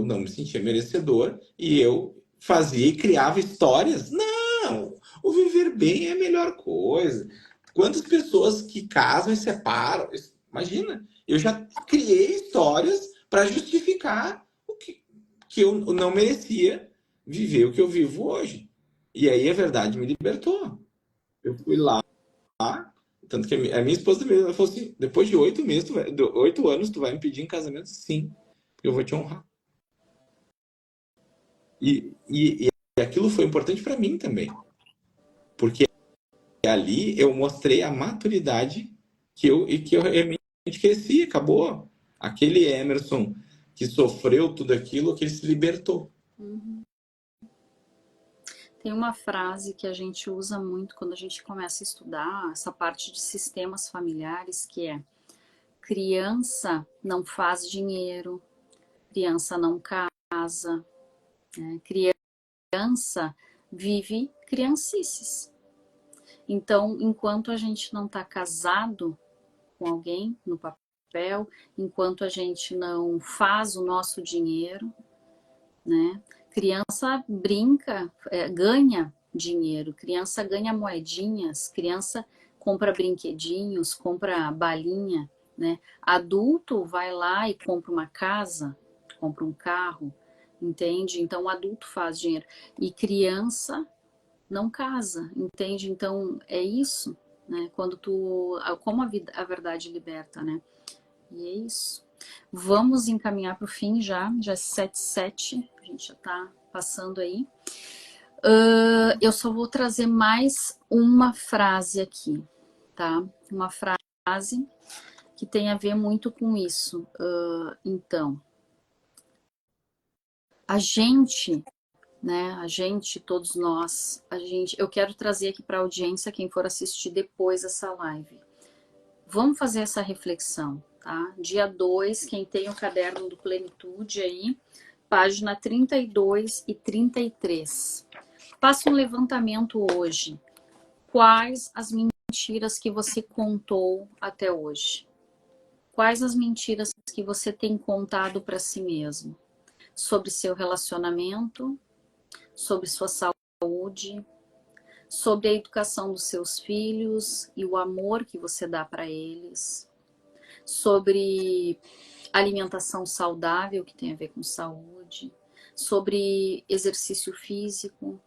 não me sentia merecedor e eu fazia e criava histórias. Não, o viver bem é a melhor coisa. Quantas pessoas que casam e separam? Imagina, eu já criei histórias para justificar que eu não merecia viver o que eu vivo hoje. E aí a verdade me libertou. Eu fui lá, tanto que a minha esposa mesmo, ela falou assim, depois de 8 meses, 8 anos, tu vai me pedir em casamento? Sim, porque eu vou te honrar. E aquilo foi importante para mim também, porque ali eu mostrei a maturidade que eu realmente cresci, acabou. Aquele Emerson que sofreu tudo aquilo, que ele se libertou. Uhum. Tem uma frase que a gente usa muito quando a gente começa a estudar essa parte de sistemas familiares, que é: criança não faz dinheiro, criança não casa, né? Criança vive criancices. Então, enquanto a gente não está casado com alguém no papel, enquanto a gente não faz o nosso dinheiro, né? Criança brinca, ganha dinheiro, criança ganha moedinhas, criança compra brinquedinhos, compra balinha, né? Adulto vai lá e compra uma casa, compra um carro, entende? Então o adulto faz dinheiro e criança não casa, entende? Então é isso, né? Quando como a verdade liberta, né? E é isso. Vamos encaminhar para o fim já 7h07, a gente já está passando aí. Eu só vou trazer mais uma frase aqui, tá? Uma frase que tem a ver muito com isso. Então, a gente, né? A gente, todos nós, eu quero trazer aqui para a audiência, quem for assistir depois essa live. Vamos fazer essa reflexão, tá? Dia 2, quem tem o caderno do Plenitude aí, página 32 e 33. Faça um levantamento hoje. Quais as mentiras que você contou até hoje? Quais as mentiras que você tem contado para si mesmo? Sobre seu relacionamento, sobre sua saúde, sobre a educação dos seus filhos e o amor que você dá para eles, sobre alimentação saudável, que tem a ver com saúde, sobre exercício físico,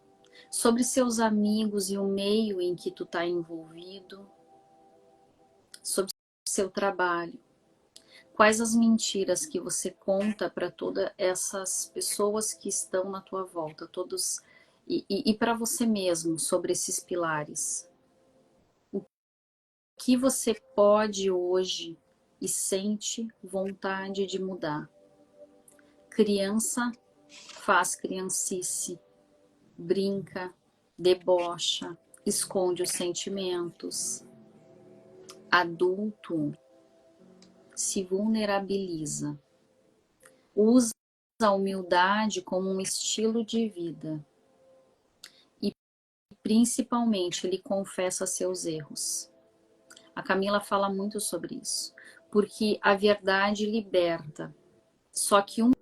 sobre seus amigos e o meio em que tu está envolvido, sobre seu trabalho. Quais as mentiras que você conta para todas essas pessoas que estão na tua volta, todos e para você mesmo sobre esses pilares? O que você pode hoje e sente vontade de mudar? Criança faz criancice, brinca, debocha, esconde os sentimentos. Adulto se vulnerabiliza, usa a humildade como um estilo de vida e principalmente ele confessa seus erros. A Camila fala muito sobre isso, porque a verdade liberta. Só que uma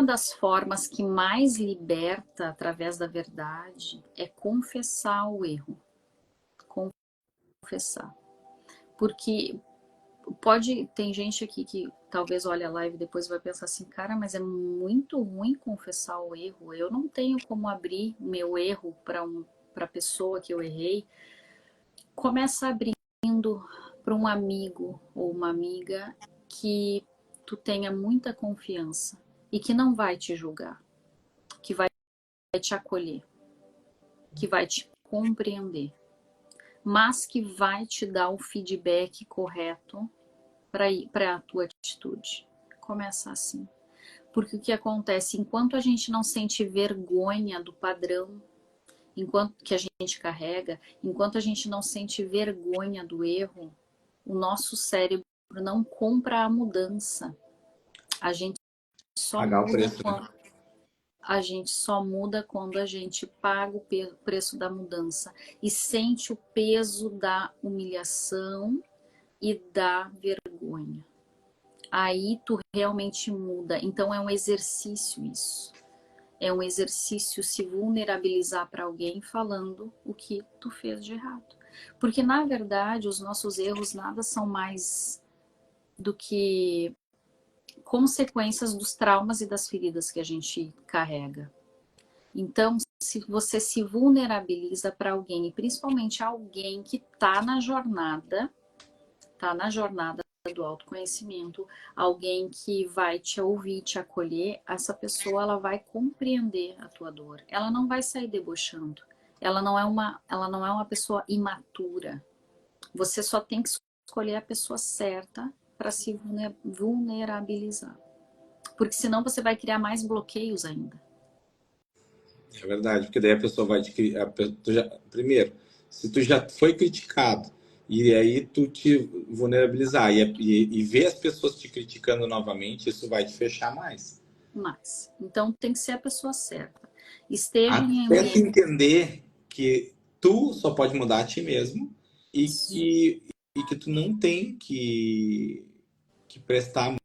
das formas que mais liberta através da verdade é confessar o erro. Confessar. Porque tem gente aqui que talvez olhe a live e depois vai pensar assim, cara, mas é muito ruim confessar o erro. Eu não tenho como abrir meu erro para a pessoa que eu errei. Começa abrindo para um amigo ou uma amiga que tu tenha muita confiança e que não vai te julgar, que vai te acolher, que vai te compreender, mas que vai te dar o feedback correto para a tua atitude. Começa assim. Porque o que acontece? Enquanto a gente não sente vergonha do padrão, enquanto que a gente carrega, enquanto a gente não sente vergonha do erro, o nosso cérebro não compra a mudança. A gente só Pagar o muda preço, né? quando a gente só muda quando a gente paga o preço da mudança e sente o peso da humilhação e da vergonha. Aí tu realmente muda. Então é um exercício isso. É um exercício se vulnerabilizar para alguém falando o que tu fez de errado. Porque na verdade os nossos erros nada são mais do que consequências dos traumas e das feridas que a gente carrega. Então, se você se vulnerabiliza para alguém, e principalmente alguém que está na jornada do autoconhecimento, alguém que vai te ouvir, te acolher, essa pessoa ela vai compreender a tua dor. Ela não vai sair debochando. Ela não é uma pessoa imatura. Você só tem que escolher a pessoa certa para se vulnerabilizar. Porque senão você vai criar mais bloqueios ainda. É verdade, porque daí a pessoa vai te primeiro, se tu já foi criticado e aí tu te vulnerabilizar e ver as pessoas te criticando novamente, isso vai te fechar mais. Então tem que ser a pessoa certa. Esteja em Até tu ambiente. entender que tu só pode mudar a ti mesmo e que tu não tem que prestar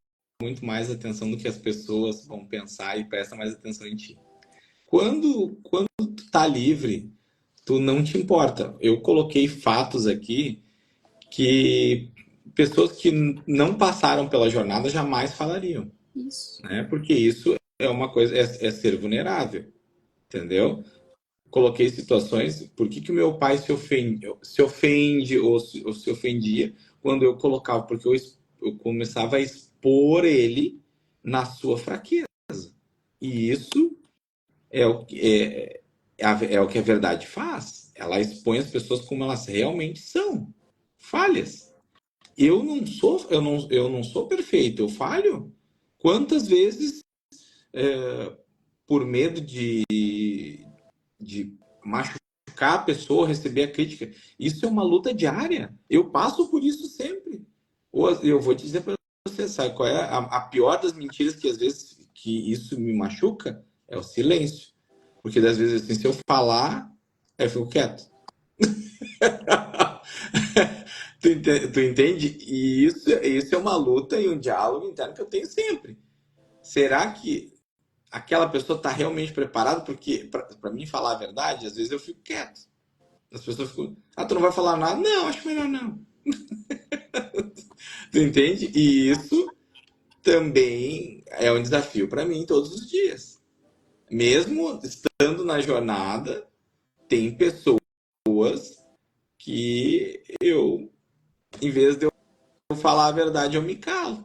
muito mais atenção do que as pessoas vão pensar e presta mais atenção em ti. Quando tu tá livre, tu não te importa. Eu coloquei fatos aqui que pessoas que não passaram pela jornada jamais falariam, Isso. né? Porque isso é uma coisa, é ser vulnerável, entendeu? Coloquei situações, por que o meu pai se ofende ou se ofendia quando eu colocava, porque eu começava a expor ele na sua fraqueza. E isso é o que a verdade faz. Ela expõe as pessoas como elas realmente são. Falhas. Eu não sou perfeito, eu falho. Quantas vezes, por medo de machucar a pessoa, receber a crítica, isso é uma luta diária. Eu passo por isso sempre. Ou eu vou te dizer para você, sabe qual é a pior das mentiras que às vezes que isso me machuca? É o silêncio. Porque das vezes assim, se eu falar, eu fico quieto. Tu entende? E isso é uma luta e um diálogo interno que eu tenho sempre. Será que aquela pessoa está realmente preparada? Porque, para mim falar a verdade, às vezes eu fico quieto. As pessoas ficam, tu não vai falar nada? Não, acho melhor não. Tu entende? E isso também é um desafio para mim todos os dias. Mesmo estando na jornada, tem pessoas que em vez de eu falar a verdade, eu me calo.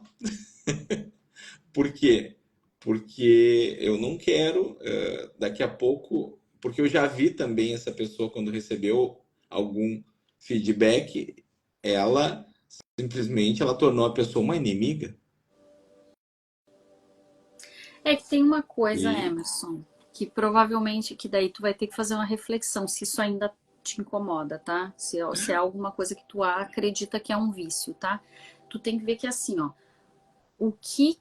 Por quê? Porque eu não quero, daqui a pouco, porque eu já vi também essa pessoa quando recebeu algum feedback, ela simplesmente ela tornou a pessoa uma inimiga. É que tem uma coisa, E Emerson, que provavelmente que daí tu vai ter que fazer uma reflexão se isso ainda te incomoda, tá? Se é alguma coisa que tu acredita que é um vício, tá? Tu tem que ver que assim, ó, o que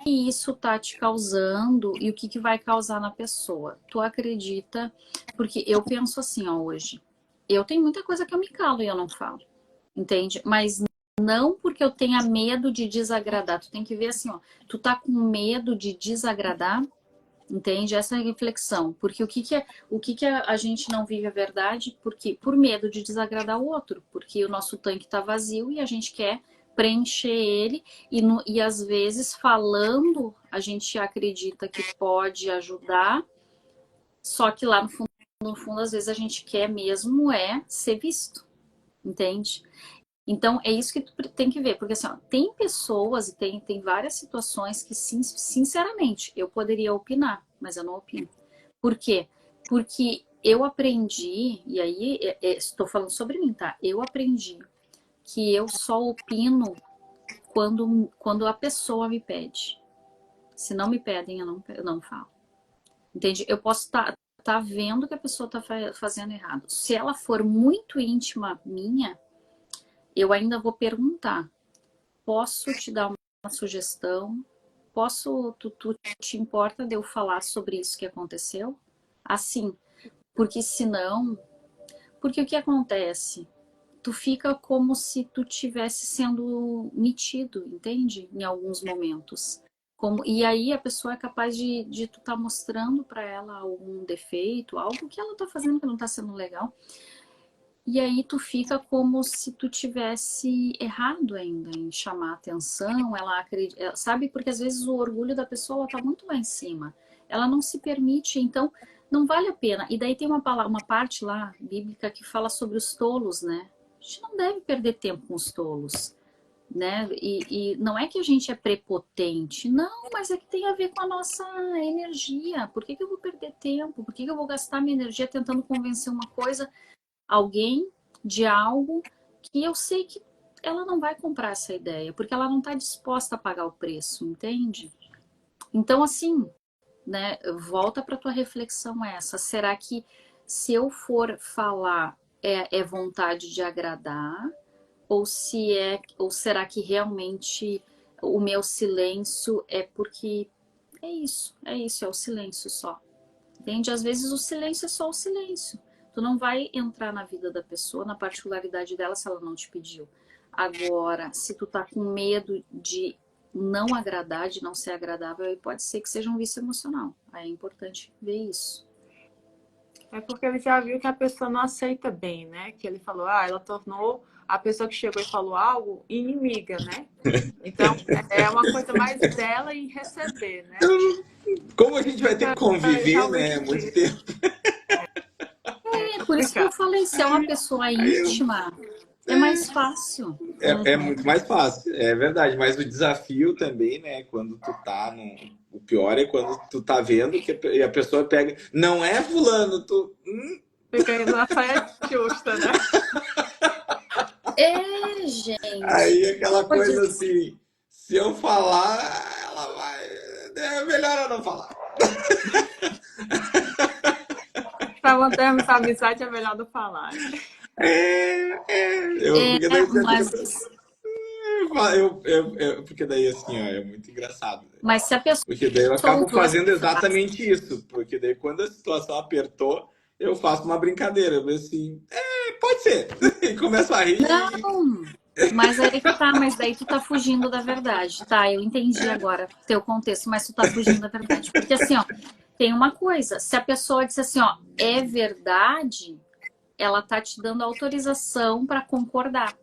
isso tá te causando e o que vai causar na pessoa. Tu acredita? Porque eu penso assim, ó, hoje. Eu tenho muita coisa que eu me calo e eu não falo, entende? Mas não porque eu tenha medo de desagradar. Tu tem que ver assim, ó, tu tá com medo de desagradar, entende? Essa é a reflexão. Porque o que que a gente não vive a verdade? Porque por medo de desagradar o outro, porque o nosso tanque tá vazio e a gente quer preencher ele e às vezes falando a gente acredita que pode ajudar, só que lá no fundo às vezes a gente quer mesmo é ser visto, entende? Então, é isso que tu tem que ver, porque assim, ó, tem pessoas e tem várias situações que, sinceramente, eu poderia opinar, mas eu não opino. Por quê? Porque eu aprendi, e aí estou falando sobre mim, tá? Eu aprendi que eu só opino quando a pessoa me pede. Se não me pedem, eu não falo. Entende? Eu posso tá vendo que a pessoa está fazendo errado. Se ela for muito íntima minha, eu ainda vou perguntar, posso te dar uma sugestão? Tu te importa de eu falar sobre isso que aconteceu? Assim, porque senão, porque o que acontece? Tu fica como se tu tivesse sendo metido, entende? Em alguns momentos. E aí a pessoa é capaz de tu tá mostrando para ela algum defeito, algo que ela tá fazendo que não tá sendo legal. E aí tu fica como se tu tivesse errado ainda em chamar atenção, ela acredita, sabe? Porque às vezes o orgulho da pessoa tá muito lá em cima. Ela não se permite, então não vale a pena. E daí tem uma parte lá, bíblica, que fala sobre os tolos, né? A gente não deve perder tempo com os tolos, né? E não é que a gente é prepotente, não, mas é que tem a ver com a nossa energia. Por que eu vou perder tempo? Por que eu vou gastar minha energia tentando convencer uma coisa, alguém de algo que eu sei que ela não vai comprar essa ideia, porque ela não está disposta a pagar o preço, entende? Então, assim, né, volta para tua reflexão essa. Será que se eu for falar é vontade de agradar? Ou será que realmente o meu silêncio é porque é o silêncio só. Entende? Às vezes o silêncio é só o silêncio. Tu não vai entrar na vida da pessoa, na particularidade dela, se ela não te pediu. Agora, se tu tá com medo de não agradar, de não ser agradável, aí pode ser que seja um vício emocional. Aí é importante ver isso. É porque ele já viu que a pessoa não aceita bem, né? Que ele falou, ela tornou a pessoa que chegou e falou algo inimiga, né? Então, é uma coisa mais dela em receber, né? Como a gente vai ter que conviver, né? Muito tempo. Por isso que eu falei, se é uma pessoa íntima, é mais fácil. É muito mais fácil, é verdade. Mas o desafio também, né? Quando tu tá no... O pior é quando tu tá vendo que a pessoa pega... Não é fulano, tu... Fica aí na saia justa, né? Gente. Aí aquela coisa assim... Se eu falar, ela vai... É melhor eu não falar. Pra mantermos a amizade, é melhor não falar. Porque daí assim, ó, é muito engraçado. Né? Mas se a pessoa... Porque daí eu acabo fazendo exatamente isso. Porque daí quando a situação apertou, eu faço uma brincadeira. Eu assim, pode ser. E começo a rir. Não, mas aí que tá, mas daí tu tá fugindo da verdade. Tá, eu entendi agora teu contexto, mas tu tá fugindo da verdade. Porque assim, ó, tem uma coisa, se a pessoa disser assim, ó, é verdade, ela tá te dando autorização para concordar.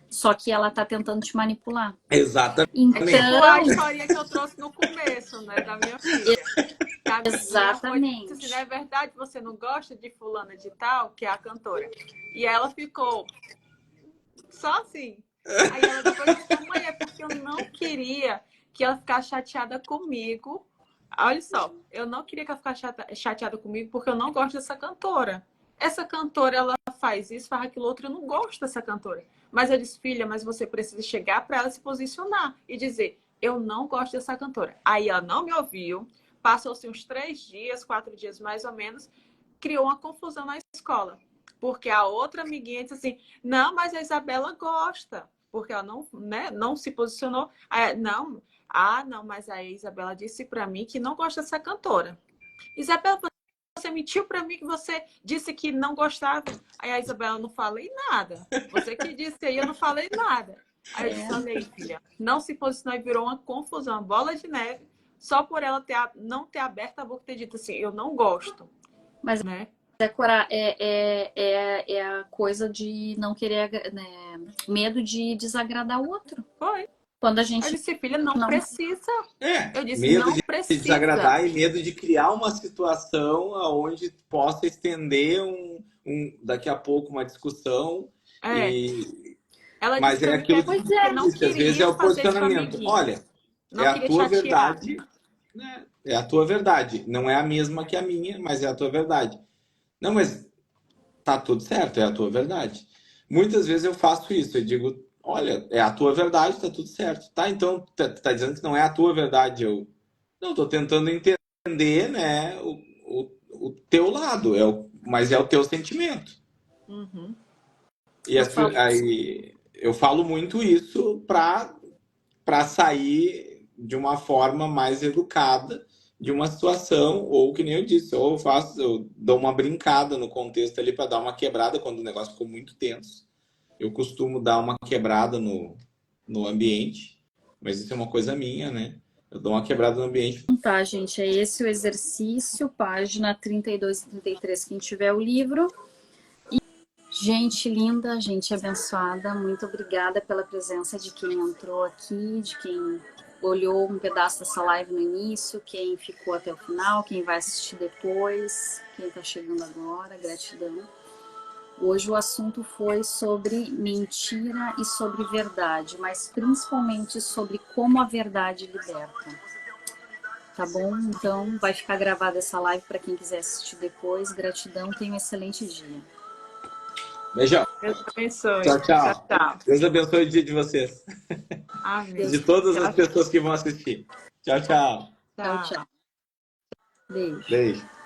Só que ela tá tentando te manipular. Exatamente. Então, a história que eu trouxe no começo, né, da minha filha. Exatamente. Se não é verdade, você não gosta de fulana de tal, que é a cantora. E ela ficou só assim. Aí ela depois disse, mãe, é porque eu não queria que ela ficasse chateada comigo. Olha só, eu não queria que ela ficasse chateada comigo porque eu não gosto dessa cantora. Essa cantora, ela faz isso, faz aquilo outro, eu não gosto dessa cantora. Mas eu disse, filha, mas você precisa chegar para ela se posicionar e dizer, eu não gosto dessa cantora. Aí ela não me ouviu, passou-se uns 3 dias, 4 dias mais ou menos, criou uma confusão na escola. Porque a outra amiguinha disse assim, não, mas a Isabela gosta. Porque ela não, né, não se posicionou. Aí, não, mas a Isabela disse para mim que não gosta dessa cantora. Isabela, você mentiu para mim que você disse que não gostava. Aí a Isabela, não falei nada. Você que disse aí, eu não falei nada. Aí eu disse, olha aí, filha, não se posicionou e virou uma confusão, uma bola de neve, só por ela não ter aberto a boca e ter dito assim, eu não gosto. Mas né? é a coisa de não querer, né, medo de desagradar o outro. Foi. Quando a Eu gente disse, filha, não precisa. Eu disse, medo não de precisa. desagradar e medo de criar uma situação onde possa estender daqui a pouco uma discussão. Ela Mas disse pra é mim aquilo que que não às vezes é queria o fazer isso com a posicionamento. amiguinha. Olha, Não é a queria tua chatear. verdade, né? É a tua verdade. Não é a mesma que a minha, mas é a tua verdade. Não, mas tá tudo certo, é a tua verdade. Muitas vezes eu faço isso, eu digo, olha, é a tua verdade, tá tudo certo. Tá, então, tá dizendo que não é a tua verdade. Não, tô tentando entender, né, o teu lado, mas é o teu sentimento. Uhum. E aí, eu falo muito isso para sair de uma forma mais educada de uma situação, ou que nem eu disse, ou eu dou uma brincada no contexto ali para dar uma quebrada quando o negócio ficou muito tenso. Eu costumo dar uma quebrada no ambiente, mas isso é uma coisa minha, né? Eu dou uma quebrada no ambiente. Tá, gente, é esse o exercício, página 32 e 33, quem tiver o livro. Gente linda, gente abençoada, muito obrigada pela presença de quem entrou aqui, de quem olhou um pedaço dessa live no início, quem ficou até o final, quem vai assistir depois, quem está chegando agora, gratidão. Hoje o assunto foi sobre mentira e sobre verdade, mas principalmente sobre como a verdade liberta. Tá bom? Então vai ficar gravada essa live para quem quiser assistir depois. Gratidão, tenha um excelente dia. Beijão. Deus abençoe. Tchau, tchau. Tchau. Deus abençoe o dia de vocês. Amém. De todas as pessoas que vão assistir. Tchau, tchau. Tchau, tchau. Beijo. Beijo.